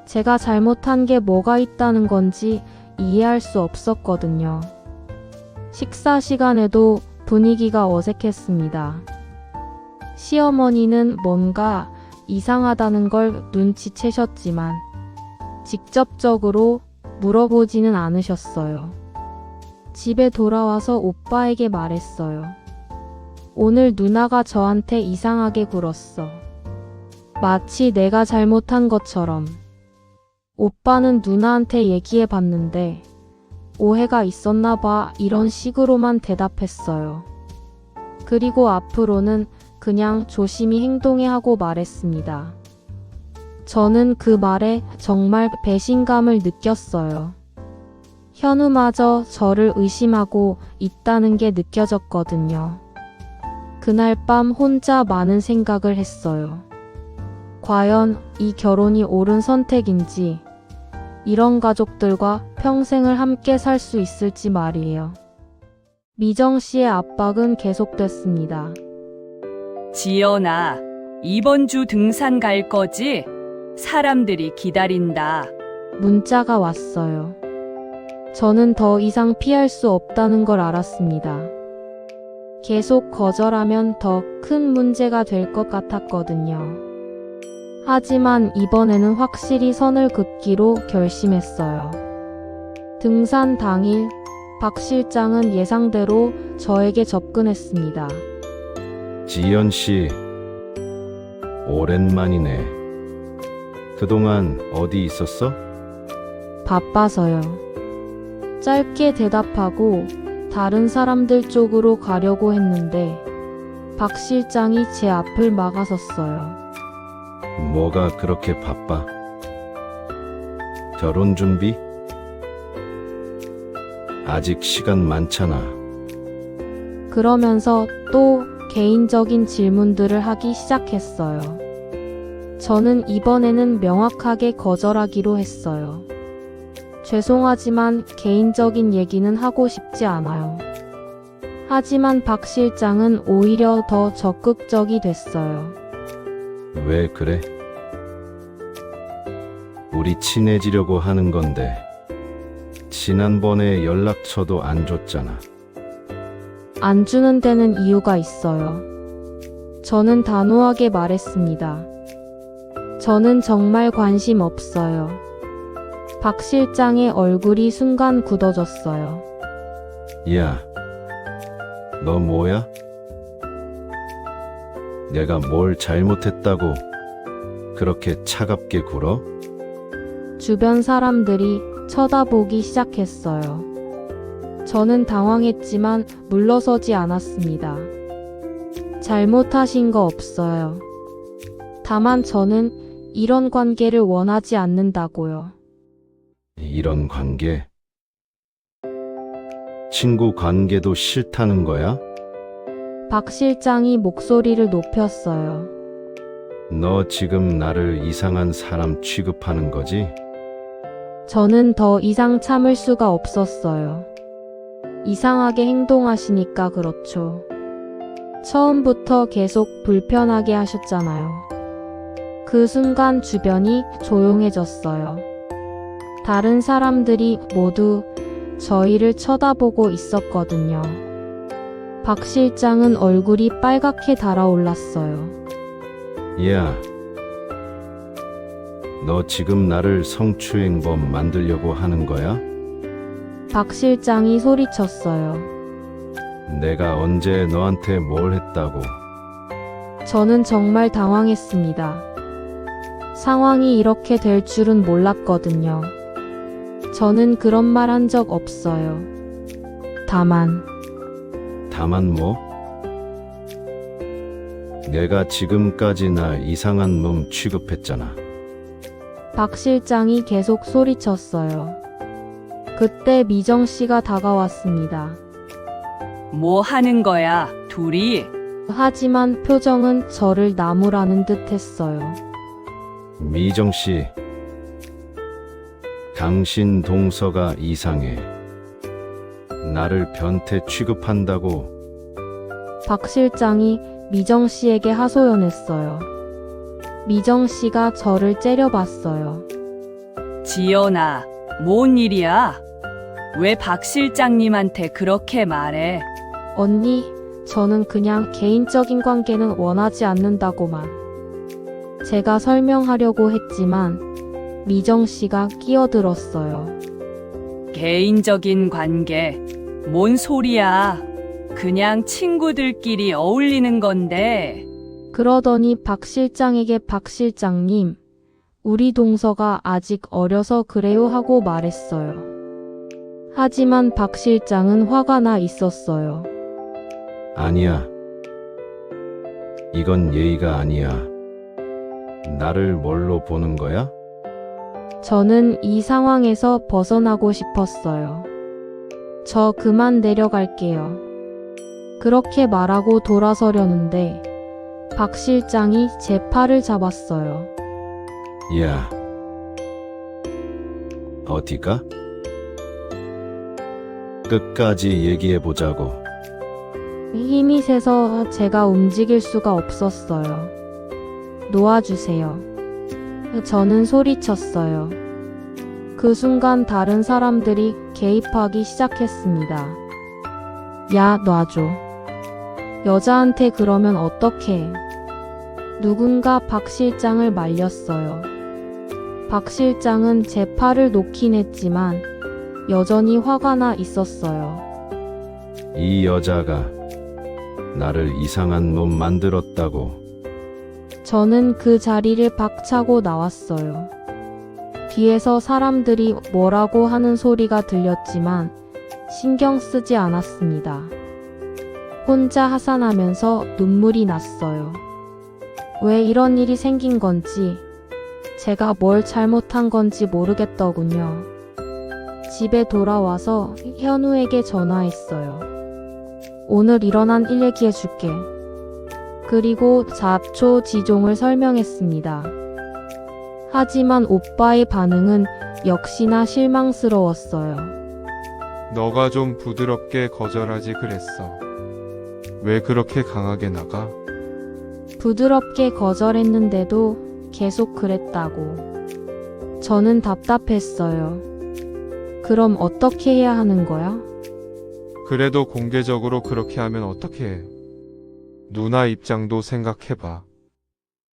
Speaker 1: 제가 잘못한 게 뭐가 있다는 건지 이해할 수 없었거든요. 식사 시간에도 분위기가 어색했습니다. 시어머니는 뭔가 이상하다는 걸 눈치채셨지만 직접적으로 물어보지는 않으셨어요. 집에 돌아와서 오빠에게 말했어요. 오늘 누나가 저한테 이상하게 굴었어. 마치 내가 잘못한 것처럼. 오빠는 누나한테 얘기해 봤는데 오해가 있었나 봐 이런 식으로만 대답했어요. 그리고 앞으로는 그냥 조심히 행동해 하고 말했습니다. 저는 그 말에 정말 배신감을 느꼈어요. 현우마저 저를 의심하고 있다는 게 느껴졌거든요. 그날 밤 혼자 많은 생각을 했어요. 과연 이 결혼이 옳은 선택인지, 이런 가족들과 평생을 함께 살 수 있을지 말이에요. 미정 씨의 압박은 계속됐습니다.
Speaker 4: 지연아, 이번 주 등산 갈 거지? 사람들이 기다린다.
Speaker 1: 문자가 왔어요. 저는 더 이상 피할 수 없다는 걸 알았습니다. 계속 거절하면 더 큰 문제가 될 것 같았거든요. 하지만 이번에는 확실히 선을 긋기로 결심했어요. 등산 당일, 박 실장은 예상대로 저에게 접근했습니다.
Speaker 5: 지연 씨, 오랜만이네. 그동안 어디 있었어?
Speaker 1: 바빠서요. 짧게 대답하고 다른 사람들 쪽으로 가려고 했는데 박 실장이 제 앞을 막아섰어요.
Speaker 5: 뭐가 그렇게 바빠? 결혼 준비? 아직 시간 많잖아.
Speaker 1: 그러면서 또 개인적인 질문들을 하기 시작했어요. 저는 이번에는 명확하게 거절하기로 했어요. 죄송하지만 개인적인 얘기는 하고 싶지 않아요. 하지만 박 실장은 오히려 더 적극적이 됐어요.
Speaker 5: 왜 그래? 우리 친해지려고 하는 건데 지난번에 연락처도 안 줬잖아.
Speaker 1: 안 주는 데는 이유가 있어요. 저는 단호하게 말했습니다. 저는 정말 관심 없어요. 박 실장의 얼굴이 순간 굳어졌어요.
Speaker 5: 야, 너 뭐야? 내가 뭘 잘못했다고 그렇게 차갑게 굴어?
Speaker 1: 주변 사람들이 쳐다보기 시작했어요. 저는 당황했지만 물러서지 않았습니다. 잘못하신 거 없어요. 다만 저는 이런 관계를 원하지 않는다고요.
Speaker 5: 이런 관계? 친구 관계도 싫다는 거야?
Speaker 1: 박 실장이 목소리를 높였어요.
Speaker 5: 너 지금 나를 이상한 사람 취급하는 거지?
Speaker 1: 저는 더 이상 참을 수가 없었어요. 이상하게 행동하시니까 그렇죠. 처음부터 계속 불편하게 하셨잖아요. 그 순간 주변이 조용해졌어요. 다른 사람들이 모두 저희를 쳐다보고 있었거든요. 박 실장은 얼굴이 빨갛게 달아올랐어요.
Speaker 5: 야, 너 지금 나를 성추행범 만들려고 하는 거야?
Speaker 1: 박 실장이 소리쳤어요.
Speaker 5: 내가 언제 너한테 뭘 했다고?
Speaker 1: 저는 정말 당황했습니다. 상황이 이렇게 될 줄은 몰랐거든요. 저는 그런 말 한 적 없어요. 다만
Speaker 5: 뭐? 내가 지금까지 날 이상한 놈 취급했잖아.
Speaker 1: 박 실장이 계속 소리쳤어요. 그때 미정 씨가 다가왔습니다.
Speaker 4: 뭐 하는 거야, 둘이?
Speaker 1: 하지만 표정은 저를 나무라는 듯 했어요.
Speaker 5: 미정 씨, 당신 동서가 이상해. 나를 변태 취급한다고.
Speaker 1: 박 실장이 미정 씨에게 하소연했어요. 미정 씨가 저를 째려봤어요.
Speaker 4: 지연아, 뭔 일이야? 왜 박 실장님한테 그렇게 말해?
Speaker 1: 언니, 저는 그냥 개인적인 관계는 원하지 않는다고만. 제가 설명하려고 했지만 미정 씨가 끼어들었어요.
Speaker 4: 개인적인 관계, 뭔 소리야? 그냥 친구들끼리 어울리는 건데.
Speaker 1: 그러더니 박 실장에게 박 실장님, 우리 동서가 아직 어려서 그래요 하고 말했어요. 하지만 박 실장은 화가 나 있었어요.
Speaker 5: 아니야. 이건 예의가 아니야. 나를 뭘로 보는 거야?
Speaker 1: 저는 이 상황에서 벗어나고 싶었어요. 저 그만 내려갈게요. 그렇게 말하고 돌아서려는데 박 실장이 제 팔을 잡았어요.
Speaker 5: 야, 어디가? 끝까지 얘기해보자고.
Speaker 1: 힘이 세서 제가 움직일 수가 없었어요. 놓아주세요. 저는 소리쳤어요. 그 순간 다른 사람들이 개입하기 시작했습니다. 야, 놔줘. 여자한테 그러면 어떡해. 누군가 박 실장을 말렸어요. 박 실장은 제 팔을 놓긴 했지만 여전히 화가 나 있었어요.
Speaker 5: 이 여자가 나를 이상한 놈 만들었다고.
Speaker 1: 저는 그 자리를 박차고 나왔어요. 뒤에서 사람들이 뭐라고 하는 소리가 들렸지만 신경 쓰지 않았습니다. 혼자 하산하면서 눈물이 났어요. 왜 이런 일이 생긴 건지, 제가 뭘 잘못한 건지 모르겠더군요. 집에 돌아와서 현우에게 전화했어요. 오늘 일어난 일 얘기해 줄게. 그리고 자초지종을 설명했습니다. 하지만 오빠의 반응은 역시나 실망스러웠어요.
Speaker 3: 너가 좀 부드럽게 거절하지 그랬어. 왜 그렇게 강하게 나가?
Speaker 1: 부드럽게 거절했는데도 계속 그랬다고. 저는 답답했어요. 그럼 어떻게 해야 하는 거야?
Speaker 3: 그래도 공개적으로 그렇게 하면 어떻게 해? 누나 입장도 생각해봐.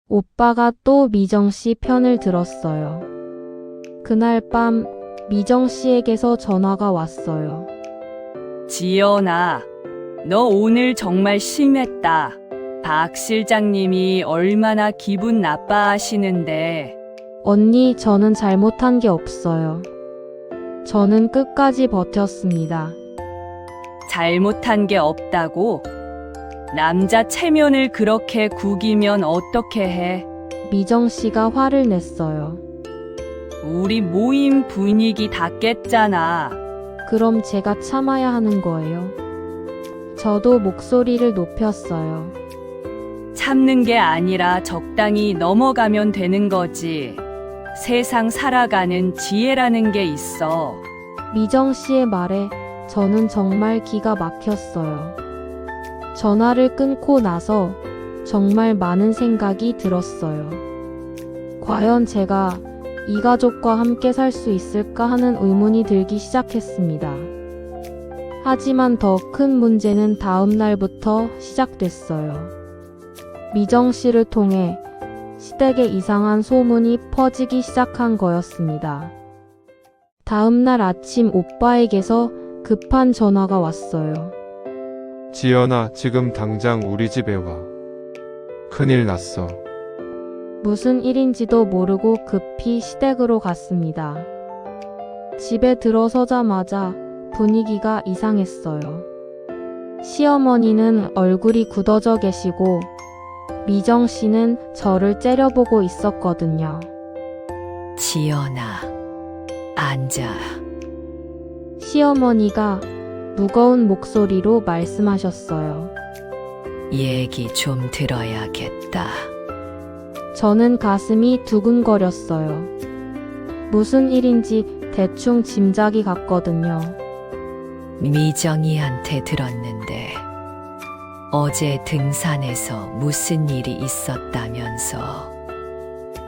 Speaker 1: 오빠가 또 미정 씨 편을 들었어요. 그날 밤 미정 씨에게서 전화가 왔어요.
Speaker 4: 지연아, 너 오늘 정말 심했다. 박 실장님이 얼마나 기분 나빠하시는데.
Speaker 1: 언니, 저는 잘못한 게 없어요. 저는 끝까지 버텼습니다.
Speaker 4: 잘못한 게 없다고? 남자 체면을 그렇게 구기면 어떻게 해?
Speaker 1: 미정 씨가 화를 냈어요.
Speaker 4: 우리 모임 분위기 다 깼잖아.
Speaker 1: 그럼 제가 참아야 하는 거예요. 저도 목소리를 높였어요.
Speaker 4: 참는 게 아니라 적당히 넘어가면 되는 거지. 세상 살아가는 지혜라는 게 있어.
Speaker 1: 미정 씨의 말에 저는 정말 기가 막혔어요. 전화를 끊고 나서 정말 많은 생각이 들었어요. 과연 제가 이 가족과 함께 살 수 있을까 하는 의문이 들기 시작했습니다. 하지만 더 큰 문제는 다음 날부터 시작됐어요. 미정 씨를 통해 시댁에 이상한 소문이 퍼지기 시작한 거였습니다. 다음 날 아침 오빠에게서 급한 전화가 왔어요.
Speaker 3: 지연아, 지금 당장 우리 집에 와. 큰일 났어.
Speaker 1: 무슨 일인지도 모르고 급히 시댁으로 갔습니다. 집에 들어서자마자 분위기가 이상했어요. 시어머니는 얼굴이 굳어져 계시고 미정 씨는 저를 째려보고 있었거든요.
Speaker 2: 지연아, 앉아.
Speaker 1: 시어머니가 무거운 목소리로 말씀하셨어요.
Speaker 2: 얘기 좀 들어야겠다.
Speaker 1: 저는 가슴이 두근거렸어요. 무슨 일인지 대충 짐작이 갔거든요.
Speaker 2: 미정이한테 들었는데 어제 등산에서 무슨 일이 있었다면서.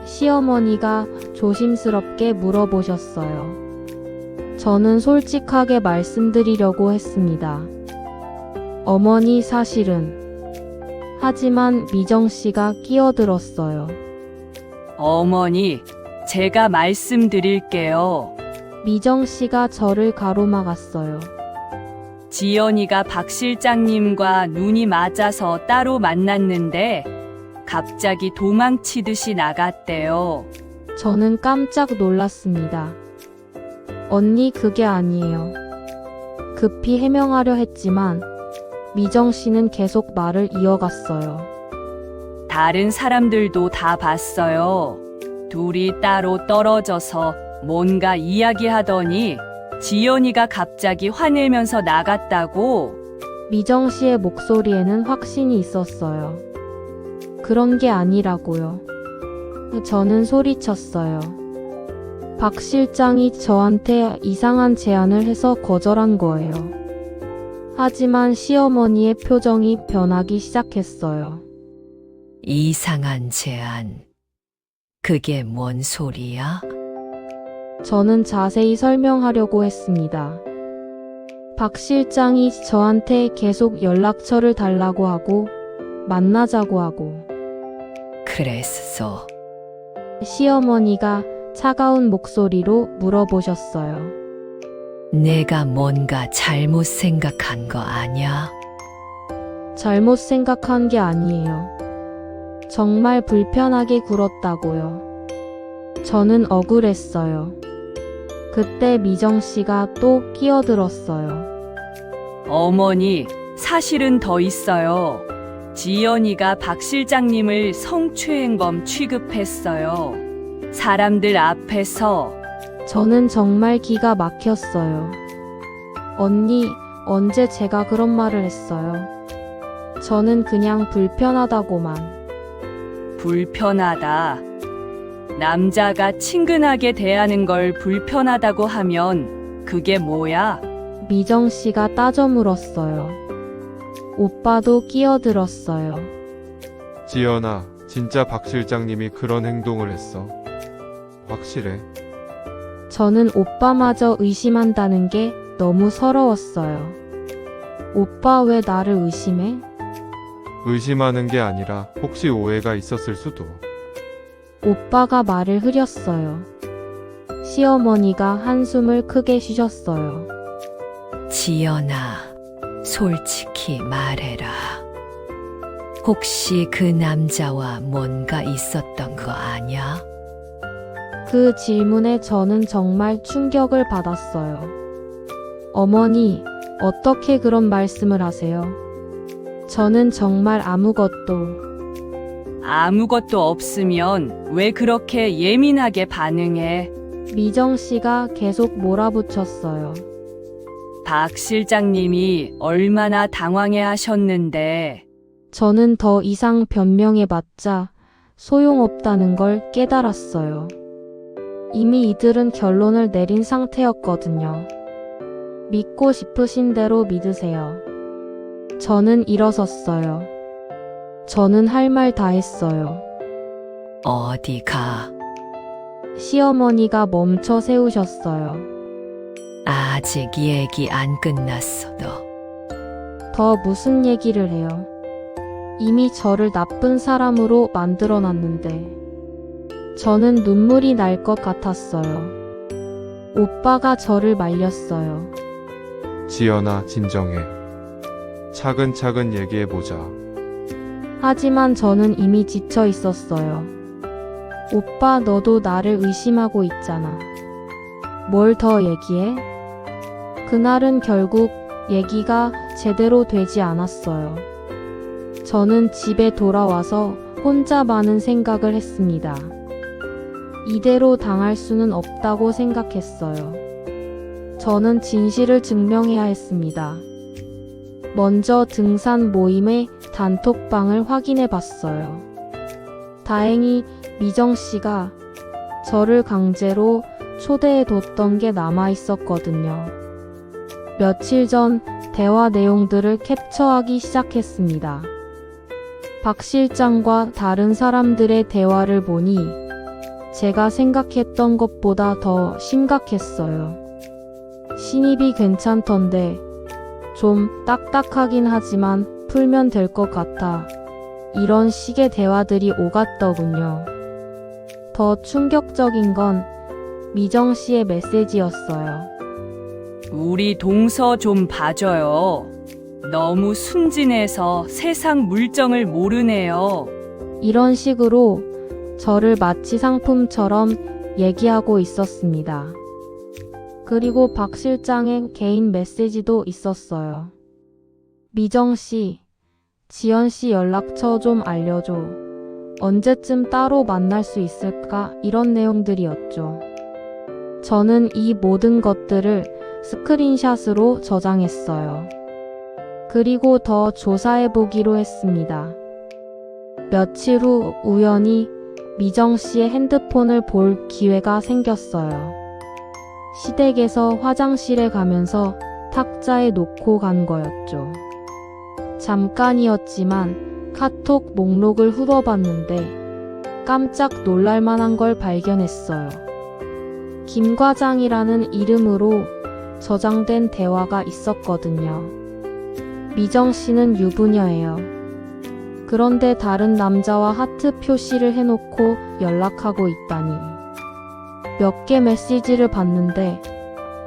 Speaker 1: 시어머니가 조심스럽게 물어보셨어요. 저는 솔직하게 말씀드리려고 했습니다. 어머니, 사실은. 하지만 미정 씨가 끼어들었어요.
Speaker 4: 어머니, 제가 말씀드릴게요.
Speaker 1: 미정 씨가 저를 가로막았어요.
Speaker 4: 지연이가 박 실장님과 눈이 맞아서 따로 만났는데 갑자기 도망치듯이 나갔대요.
Speaker 1: 저는 깜짝 놀랐습니다. 언니, 그게 아니에요. 급히 해명하려 했지만 미정 씨는 계속 말을 이어갔어요.
Speaker 4: 다른 사람들도 다 봤어요. 둘이 따로 떨어져서 뭔가 이야기하더니 지연이가 갑자기 화내면서 나갔다고.
Speaker 1: 미정 씨의 목소리에는 확신이 있었어요. 그런 게 아니라고요. 저는 소리쳤어요. 박 실장이 저한테 이상한 제안을 해서 거절한 거예요. 하지만 시어머니의 표정이 변하기 시작했어요.
Speaker 2: 이상한 제안. 그게 뭔 소리야?
Speaker 1: 저는 자세히 설명하려고 했습니다. 박 실장이 저한테 계속 연락처를 달라고 하고 만나자고 하고.
Speaker 2: 그랬어.
Speaker 1: 시어머니가 차가운 목소리로 물어보셨어요.
Speaker 2: 내가 뭔가 잘못 생각한 거 아냐?
Speaker 1: 잘못 생각한 게 아니에요. 정말 불편하게 굴었다고요. 저는 억울했어요. 그때 미정 씨가 또 끼어들었어요.
Speaker 4: 어머니, 사실은 더 있어요. 지연이가 박 실장님을 성추행범 취급했어요. 사람들 앞에서.
Speaker 1: 저는 정말 기가 막혔어요. 언니, 언제 제가 그런 말을 했어요? 저는 그냥 불편하다고만.
Speaker 4: 불편하다. 남자가 친근하게 대하는 걸 불편하다고 하면 그게 뭐야?
Speaker 1: 미정 씨가 따져 물었어요. 오빠도 끼어들었어요.
Speaker 3: 지연아, 진짜 박 실장님이 그런 행동을 했어. 확실해?
Speaker 1: 저는 오빠마저 의심한다는 게 너무 서러웠어요. 오빠, 왜 나를 의심해?
Speaker 3: 의심하는 게 아니라 혹시 오해가 있었을 수도.
Speaker 1: 오빠가 말을 흐렸어요. 시어머니가 한숨을 크게 쉬셨어요.
Speaker 2: 지연아, 솔직히 말해라. 혹시 그 남자와 뭔가 있었던 거 아냐?
Speaker 1: 그 질문에 저는 정말 충격을 받았어요. 어머니, 어떻게 그런 말씀을 하세요? 저는 정말
Speaker 4: 아무것도 없으면 왜 그렇게 예민하게 반응해?
Speaker 1: 미정 씨가 계속 몰아붙였어요.
Speaker 4: 박 실장님이 얼마나 당황해 하셨는데.
Speaker 1: 저는 더 이상 변명해봤자 소용없다는 걸 깨달았어요. 이미 이들은 결론을 내린 상태였거든요. 믿고 싶으신 대로 믿으세요. 저는 일어섰어요. 저는 할 말 다 했어요.
Speaker 2: 어디 가?
Speaker 1: 시어머니가 멈춰 세우셨어요.
Speaker 2: 아직 얘기 안 끝났어, 너.
Speaker 1: 더 무슨 얘기를 해요? 이미 저를 나쁜 사람으로 만들어놨는데. 저는 눈물이 날 것 같았어요. 오빠가 저를 말렸어요.
Speaker 3: 지연아, 진정해. 차근차근 얘기해보자.
Speaker 1: 하지만 저는 이미 지쳐 있었어요. 오빠, 너도 나를 의심하고 있잖아. 뭘 더 얘기해? 그날은 결국 얘기가 제대로 되지 않았어요. 저는 집에 돌아와서 혼자 많은 생각을 했습니다. 이대로 당할 수는 없다고 생각했어요. 저는 진실을 증명해야 했습니다. 먼저 등산 모임의 단톡방을 확인해 봤어요. 다행히 미정 씨가 저를 강제로 초대해 뒀던 게 남아 있었거든요. 며칠 전 대화 내용들을 캡처하기 시작했습니다. 박 실장과 다른 사람들의 대화를 보니 제가 생각했던 것보다 더 심각했어요. 신입이 괜찮던데 좀 딱딱하긴 하지만 풀면 될 것 같아. 이런 식의 대화들이 오갔더군요. 더 충격적인 건 미정 씨의 메시지였어요.
Speaker 4: 우리 동서 좀 봐줘요. 너무 순진해서 세상 물정을 모르네요.
Speaker 1: 이런 식으로 저를 마치 상품처럼 얘기하고 있었습니다. 그리고 박 실장의 개인 메시지도 있었어요. 미정 씨, 지연 씨 연락처 좀 알려줘. 언제쯤 따로 만날 수 있을까? 이런 내용들이었죠. 저는 이 모든 것들을 스크린샷으로 저장했어요. 그리고 더 조사해보기로 했습니다. 며칠 후 우연히 미정 씨의 핸드폰을 볼 기회가 생겼어요. 시댁에서 화장실에 가면서 탁자에 놓고 간 거였죠. 잠깐이었지만 카톡 목록을 훑어봤는데 깜짝 놀랄만한 걸 발견했어요. 김 과장이라는 이름으로 저장된 대화가 있었거든요. 미정 씨는 유부녀예요. 그런데 다른 남자와 하트 표시를 해놓고 연락하고 있다니. 몇 개 메시지를 봤는데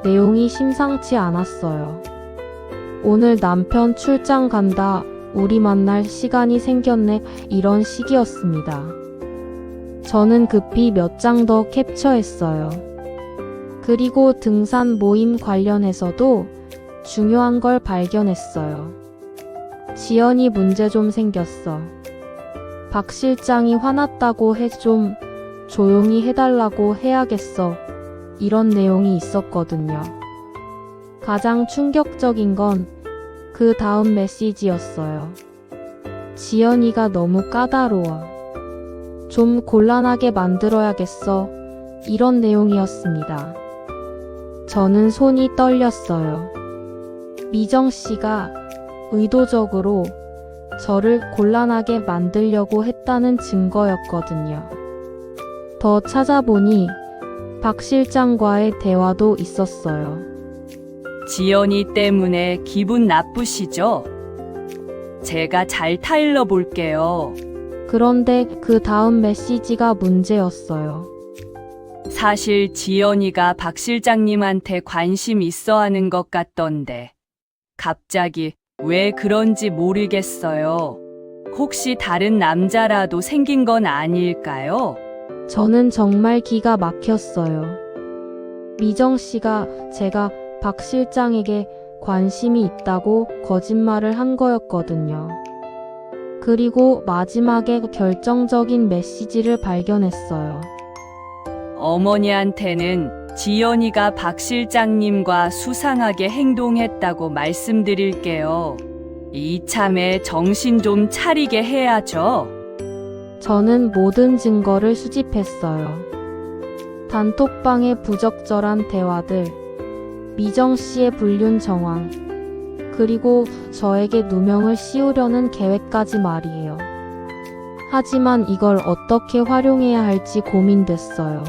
Speaker 1: 내용이 심상치 않았어요. 오늘 남편 출장 간다. 우리 만날 시간이 생겼네. 이런 식이었습니다. 저는 급히 몇 장 더 캡처했어요. 그리고 등산 모임 관련해서도 중요한 걸 발견했어요. 지연이 문제 좀 생겼어. 박 실장이 화났다고 해 좀 조용히 해달라고 해야겠어. 이런 내용이 있었거든요. 가장 충격적인 건 그 다음 메시지였어요. 지연이가 너무 까다로워. 좀 곤란하게 만들어야겠어. 이런 내용이었습니다. 저는 손이 떨렸어요. 미정 씨가 의도적으로 저를 곤란하게 만들려고 했다는 증거였거든요. 더 찾아보니 박 실장과의 대화도 있었어요.
Speaker 4: 지연이 때문에 기분 나쁘시죠? 제가 잘 타일러 볼게요.
Speaker 1: 그런데 그 다음 메시지가 문제였어요.
Speaker 4: 사실 지연이가 박 실장님한테 관심 있어 하는 것 같던데. 갑자기 왜 그런지 모르겠어요. 혹시 다른 남자라도 생긴 건 아닐까요?
Speaker 1: 저는 정말 기가 막혔어요. 미정 씨가 제가 박 실장에게 관심이 있다고 거짓말을 한 거였거든요. 그리고 마지막에 결정적인 메시지를 발견했어요.
Speaker 4: 어머니한테는 지연이가 박 실장님과 수상하게 행동했다고 말씀드릴게요. 이참에 정신 좀 차리게 해야죠.
Speaker 1: 저는 모든 증거를 수집했어요. 단톡방의 부적절한 대화들, 미정 씨의 불륜 정황, 그리고 저에게 누명을 씌우려는 계획까지 말이에요. 하지만 이걸 어떻게 활용해야 할지 고민됐어요.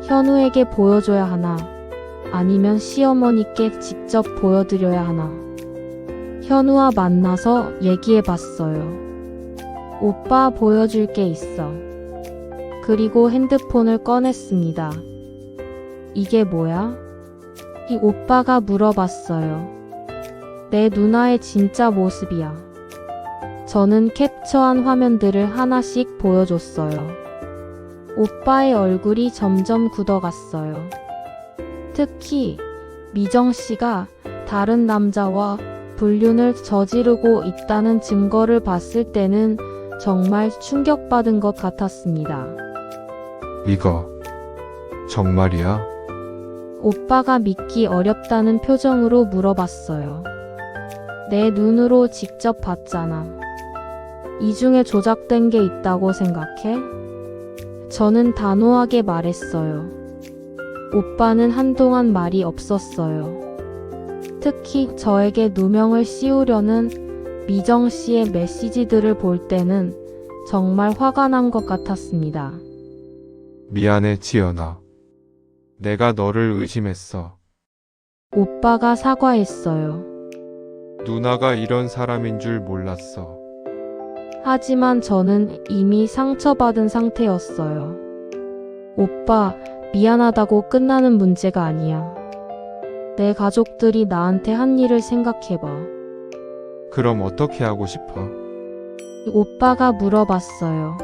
Speaker 1: 현우에게 보여줘야 하나, 아니면 시어머니께 직접 보여드려야 하나. 현우와 만나서 얘기해봤어요. 오빠 보여줄 게 있어. 그리고 핸드폰을 꺼냈습니다. 이게 뭐야? 이 오빠가 물어봤어요. 내 누나의 진짜 모습이야. 저는 캡처한 화면들을 하나씩 보여줬어요. 오빠의 얼굴이 점점 굳어갔어요. 특히 미정 씨가 다른 남자와 불륜을 저지르고 있다는 증거를 봤을 때는 정말 충격받은 것 같았습니다.
Speaker 3: 이거 정말이야?
Speaker 1: 오빠가 믿기 어렵다는 표정으로 물어봤어요. 내 눈으로 직접 봤잖아. 이 중에 조작된 게 있다고 생각해? 저는 단호하게 말했어요. 오빠는 한동안 말이 없었어요. 특히 저에게 누명을 씌우려는 미정 씨의 메시지들을 볼 때는 정말 화가 난 것 같았습니다.
Speaker 3: 미안해, 지연아. 내가 너를 의심했어.
Speaker 1: 오빠가 사과했어요.
Speaker 3: 누나가 이런 사람인 줄 몰랐어.
Speaker 1: 하지만 저는 이미 상처받은 상태였어요. 오빠, 미안하다고 끝나는 문제가 아니야. 내 가족들이 나한테 한 일을 생각해봐.
Speaker 3: 그럼 어떻게 하고 싶어?
Speaker 1: 오빠가 물어봤어요.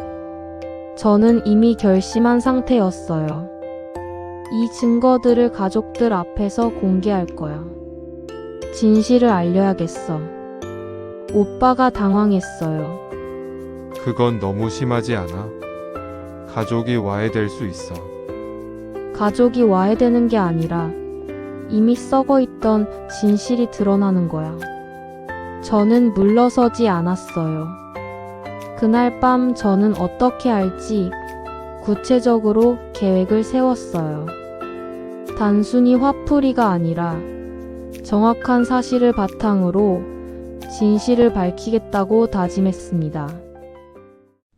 Speaker 1: 저는 이미 결심한 상태였어요. 이 증거들을 가족들 앞에서 공개할 거야. 진실을 알려야겠어. 오빠가 당황했어요.
Speaker 3: 그건 너무 심하지 않아? 가족이 와해될 수 있어.
Speaker 1: 가족이 와해되는 게 아니라 이미 썩어있던 진실이 드러나는 거야. 저는 물러서지 않았어요. 그날 밤 저는 어떻게 할지 구체적으로 계획을 세웠어요. 단순히 화풀이가 아니라 정확한 사실을 바탕으로 진실을 밝히겠다고 다짐했습니다.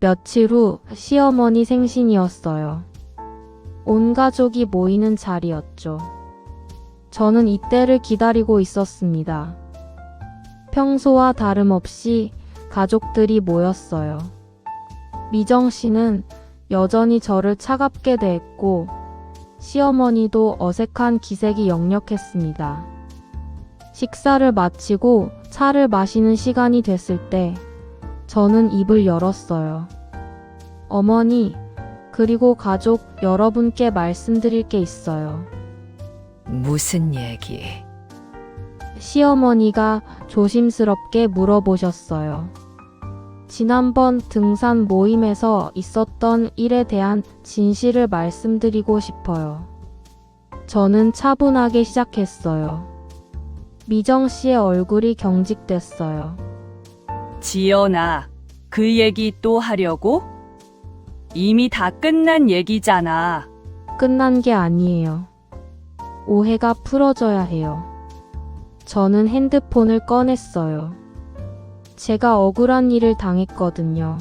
Speaker 1: 며칠 후 시어머니 생신이었어요. 온 가족이 모이는 자리였죠. 저는 이때를 기다리고 있었습니다. 평소와 다름없이 가족들이 모였어요. 미정 씨는 여전히 저를 차갑게 대했고 시어머니도 어색한 기색이 역력했습니다. 식사를 마치고 차를 마시는 시간이 됐을 때 저는 입을 열었어요. 어머니, 그리고 가족 여러분께 말씀드릴 게 있어요.
Speaker 2: 무슨 얘기?
Speaker 1: 시어머니가 조심스럽게 물어보셨어요. 지난번 등산 모임에서 있었던 일에 대한 진실을 말씀드리고 싶어요. 저는 차분하게 시작했어요. 미정 씨의 얼굴이 경직됐어요.
Speaker 4: 지연아, 그 얘기 또 하려고? 이미 다 끝난 얘기잖아.
Speaker 1: 끝난 게 아니에요. 오해가 풀어져야 해요. 저는 핸드폰을 꺼냈어요. 제가 억울한 일을 당했거든요.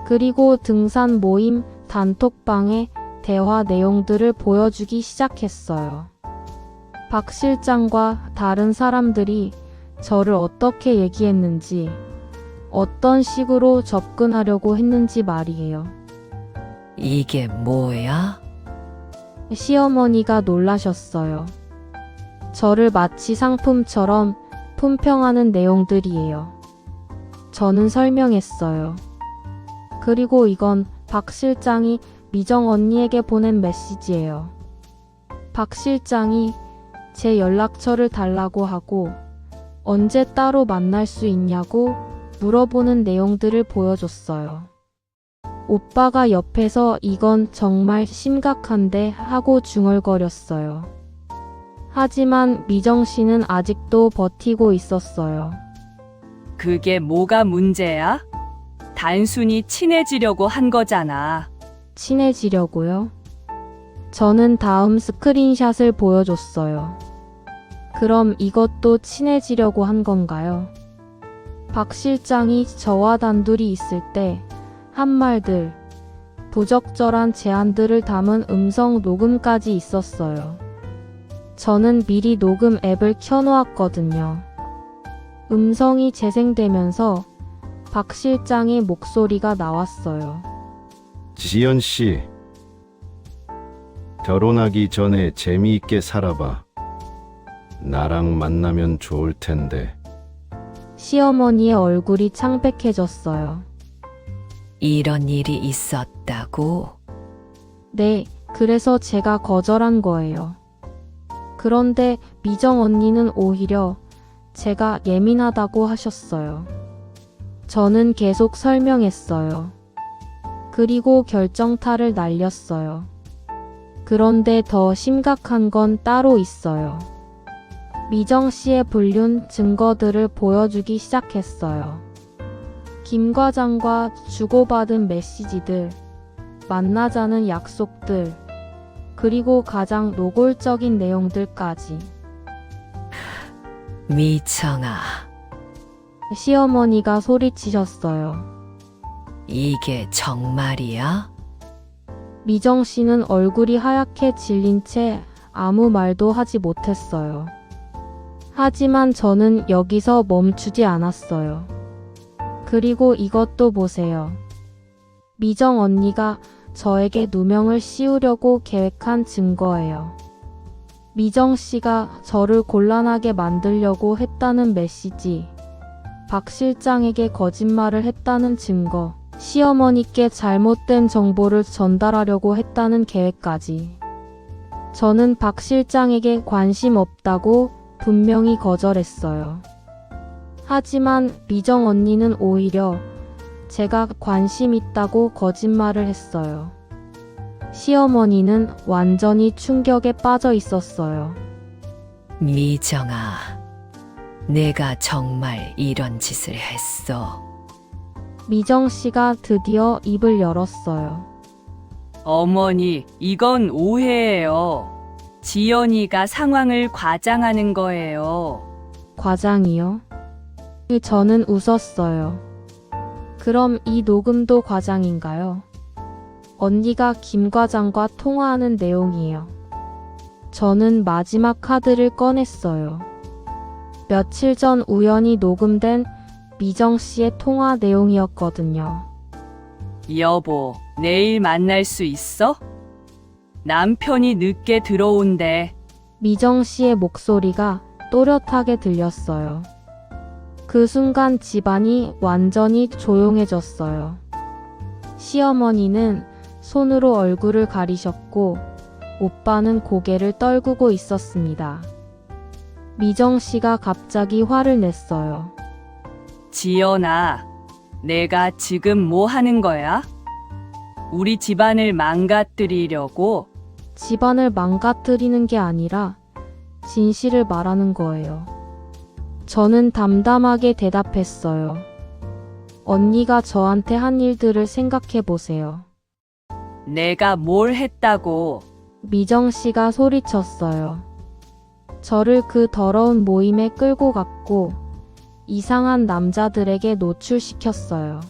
Speaker 1: 그리고 등산 모임 단톡방의 대화 내용들을 보여주기 시작했어요. 박 실장과 다른 사람들이 저를 어떻게 얘기했는지, 어떤 식으로 접근하려고 했는지 말이에요.
Speaker 2: 이게 뭐야?
Speaker 1: 시어머니가 놀라셨어요. 저를 마치 상품처럼 품평하는 내용들이에요. 저는 설명했어요. 그리고 이건 박 실장이 미정 언니에게 보낸 메시지예요. 박 실장이 제 연락처를 달라고 하고 언제 따로 만날 수 있냐고 물어보는 내용들을 보여줬어요. 오빠가 옆에서 이건 정말 심각한데 하고 중얼거렸어요. 하지만 미정 씨는 아직도 버티고 있었어요.
Speaker 4: 그게 뭐가 문제야? 단순히 친해지려고 한 거잖아.
Speaker 1: 친해지려고요? 저는 다음 스크린샷을 보여줬어요. 그럼 이것도 친해지려고 한 건가요? 박 실장이 저와 단둘이 있을 때 한 말들, 부적절한 제안들을 담은 음성 녹음까지 있었어요. 저는 미리 녹음 앱을 켜놓았거든요. 음성이 재생되면서 박 실장의 목소리가 나왔어요.
Speaker 5: 지연 씨, 결혼하기 전에 재미있게 살아봐. 나랑 만나면 좋을 텐데.
Speaker 1: 시어머니의 얼굴이 창백해졌어요.
Speaker 2: 이런 일이 있었다고?
Speaker 1: 네, 그래서 제가 거절한 거예요. 그런데 미정 언니는 오히려 제가 예민하다고 하셨어요. 저는 계속 설명했어요. 그리고 결정타를 날렸어요. 그런데 더 심각한 건 따로 있어요. 미정 씨의 불륜 증거들을 보여주기 시작했어요. 김 과장과 주고받은 메시지들, 만나자는 약속들, 그리고 가장 노골적인 내용들까지.
Speaker 2: 미정아,
Speaker 1: 시어머니가 소리치셨어요.
Speaker 2: 이게 정말이야?
Speaker 1: 미정 씨는 얼굴이 하얗게 질린 채 아무 말도 하지 못했어요. 하지만 저는 여기서 멈추지 않았어요. 그리고 이것도 보세요. 미정 언니가 저에게 누명을 씌우려고 계획한 증거예요. 미정 씨가 저를 곤란하게 만들려고 했다는 메시지, 박 실장에게 거짓말을 했다는 증거, 시어머니께 잘못된 정보를 전달하려고 했다는 계획까지. 저는 박 실장에게 관심 없다고 분명히 거절했어요. 하지만 미정 언니는 오히려 제가 관심 있다고 거짓말을 했어요. 시어머니는 완전히 충격에 빠져 있었어요.
Speaker 2: 미정아, 내가 정말 이런 짓을 했어.
Speaker 1: 미정 씨가 드디어 입을 열었어요.
Speaker 4: 어머니, 이건 오해예요. 지연이가 상황을 과장하는 거예요.
Speaker 1: 과장이요? 저는 웃었어요. 그럼 이 녹음도 과장인가요? 언니가 김 과장과 통화하는 내용이에요. 저는 마지막 카드를 꺼냈어요. 며칠 전 우연히 녹음된 미정 씨의 통화 내용이었거든요.
Speaker 4: 여보, 내일 만날 수 있어? 남편이 늦게 들어온대.
Speaker 1: 미정 씨의 목소리가 또렷하게 들렸어요. 그 순간 집안이 완전히 조용해졌어요. 시어머니는 손으로 얼굴을 가리셨고 오빠는 고개를 떨구고 있었습니다. 미정 씨가 갑자기 화를 냈어요.
Speaker 4: 지연아, 내가 지금 뭐 하는 거야? 우리 집안을 망가뜨리려고?
Speaker 1: 집안을 망가뜨리는 게 아니라 진실을 말하는 거예요. 저는 담담하게 대답했어요. 언니가 저한테 한 일들을 생각해 보세요.
Speaker 4: 내가 뭘 했다고?
Speaker 1: 미정 씨가 소리쳤어요. 저를 그 더러운 모임에 끌고 갔고 이상한 남자들에게 노출시켰어요.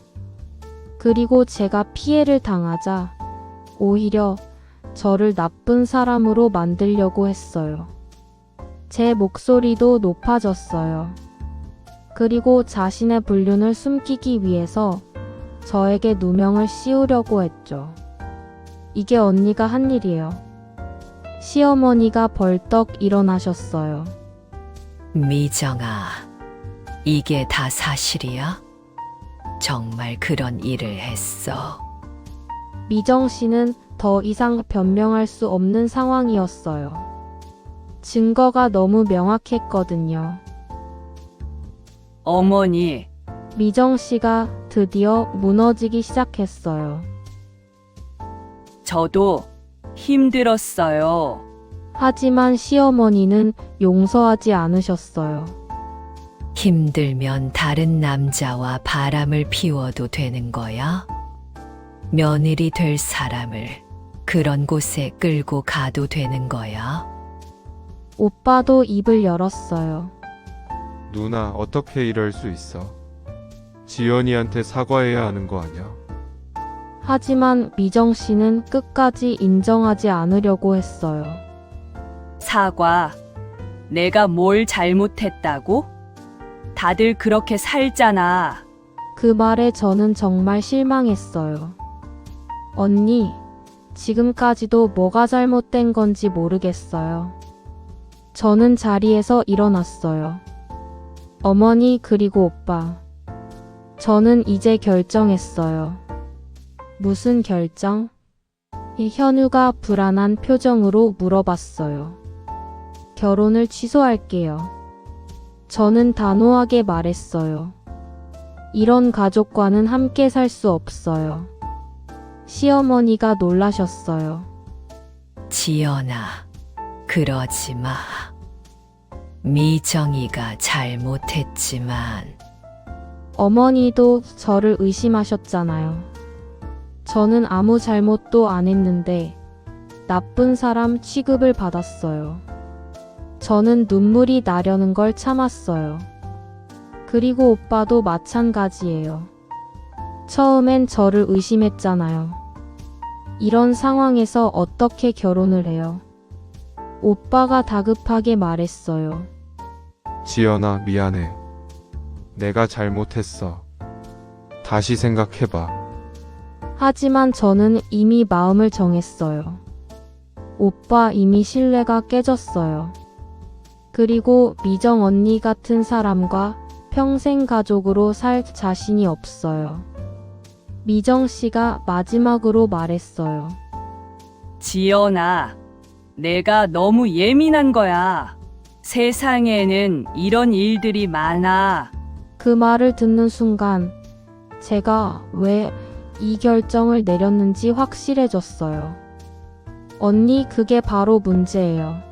Speaker 1: 그리고 제가 피해를 당하자 오히려 저를 나쁜 사람으로 만들려고 했어요. 제 목소리도 높아졌어요. 그리고 자신의 불륜을 숨기기 위해서 저에게 누명을 씌우려고 했죠. 이게 언니가 한 일이에요. 시어머니가 벌떡 일어나셨어요.
Speaker 2: 미정아, 이게 다 사실이야? 정말 그런 일을 했어?
Speaker 1: 미정 씨는 더 이상 변명할 수 없는 상황이었어요. 증거가 너무 명확했거든요.
Speaker 4: 어머니,
Speaker 1: 미정 씨가 드디어 무너지기 시작했어요.
Speaker 4: 저도 힘들었어요.
Speaker 1: 하지만 시어머니는 용서하지 않으셨어요.
Speaker 2: 힘들면 다른 남자와 바람을 피워도 되는 거야? 며느리 될 사람을 그런 곳에 끌고 가도 되는 거야?
Speaker 1: 오빠도 입을 열었어요.
Speaker 3: 누나, 어떻게 이럴 수 있어? 지연이한테 사과해야 하는 거 아니야?
Speaker 1: 하지만 미정 씨는 끝까지 인정하지 않으려고 했어요.
Speaker 4: 사과. 내가 뭘 잘못했다고? 다들 그렇게 살잖아.
Speaker 1: 그 말에 저는 정말 실망했어요. 언니, 지금까지도 뭐가 잘못된 건지 모르겠어요. 저는 자리에서 일어났어요. 어머니 그리고 오빠. 저는 이제 결정했어요. 무슨 결정? 현우가 불안한 표정으로 물어봤어요. 결혼을 취소할게요. 저는 단호하게 말했어요. 이런 가족과는 함께 살 수 없어요. 시어머니가 놀라셨어요.
Speaker 2: 지연아, 그러지 마. 미정이가 잘못했지만
Speaker 1: 어머니도 저를 의심하셨잖아요. 저는 아무 잘못도 안 했는데 나쁜 사람 취급을 받았어요. 저는 눈물이 나려는 걸 참았어요. 그리고 오빠도 마찬가지예요. 처음엔 저를 의심했잖아요. 이런 상황에서 어떻게 결혼을 해요? 오빠가 다급하게 말했어요.
Speaker 3: 지연아, 미안해. 내가 잘못했어. 다시 생각해봐.
Speaker 1: 하지만 저는 이미 마음을 정했어요. 오빠 이미 신뢰가 깨졌어요. 그리고 미정 언니 같은 사람과 평생 가족으로 살 자신이 없어요. 미정 씨가 마지막으로 말했어요.
Speaker 4: 지연아, 내가 너무 예민한 거야. 세상에는 이런 일들이 많아.
Speaker 1: 그 말을 듣는 순간 제가 왜 이 결정을 내렸는지 확실해졌어요. 언니, 그게 바로 문제예요.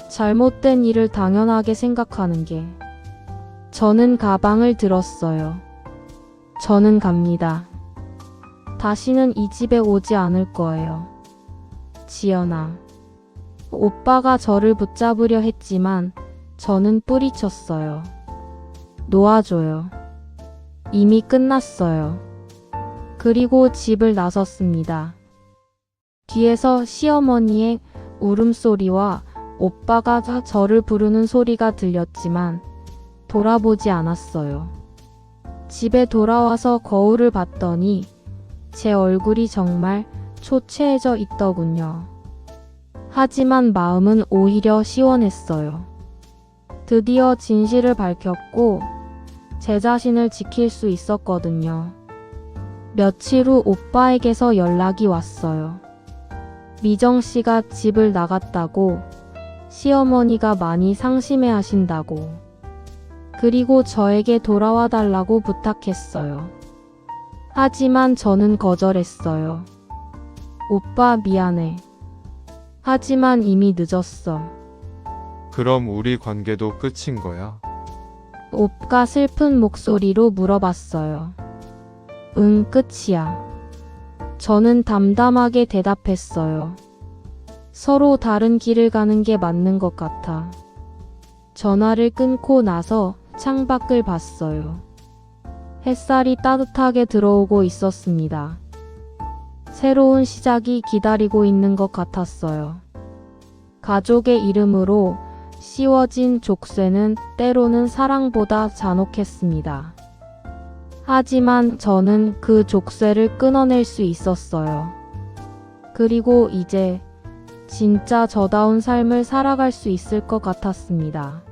Speaker 1: 잘못된 일을 당연하게 생각하는 게. 저는 가방을 들었어요. 저는 갑니다. 다시는 이 집에 오지 않을 거예요. 지연아. 오빠가 저를 붙잡으려 했지만 저는 뿌리쳤어요. 놓아줘요. 이미 끝났어요. 그리고 집을 나섰습니다. 뒤에서 시어머니의 울음소리와 오빠가 저를 부르는 소리가 들렸지만 돌아보지 않았어요. 집에 돌아와서 거울을 봤더니 제 얼굴이 정말 초췌해져 있더군요. 하지만 마음은 오히려 시원했어요. 드디어 진실을 밝혔고 제 자신을 지킬 수 있었거든요. 며칠 후 오빠에게서 연락이 왔어요. 미정 씨가 집을 나갔다고, 시어머니가 많이 상심해 하신다고, 그리고 저에게 돌아와 달라고 부탁했어요. 하지만 저는 거절했어요. 오빠 미안해. 하지만 이미 늦었어.
Speaker 3: 그럼 우리 관계도 끝인 거야?
Speaker 1: 오빠 슬픈 목소리로 물어봤어요. 응, 끝이야. 저는 담담하게 대답했어요. 서로 다른 길을 가는 게 맞는 것 같아. 전화를 끊고 나서 창밖을 봤어요. 햇살이 따뜻하게 들어오고 있었습니다. 새로운 시작이 기다리고 있는 것 같았어요. 가족의 이름으로 씌워진 족쇄는 때로는 사랑보다 잔혹했습니다. 하지만 저는 그 족쇄를 끊어낼 수 있었어요. 그리고 이제 진짜 저다운 삶을 살아갈 수 있을 것 같았습니다.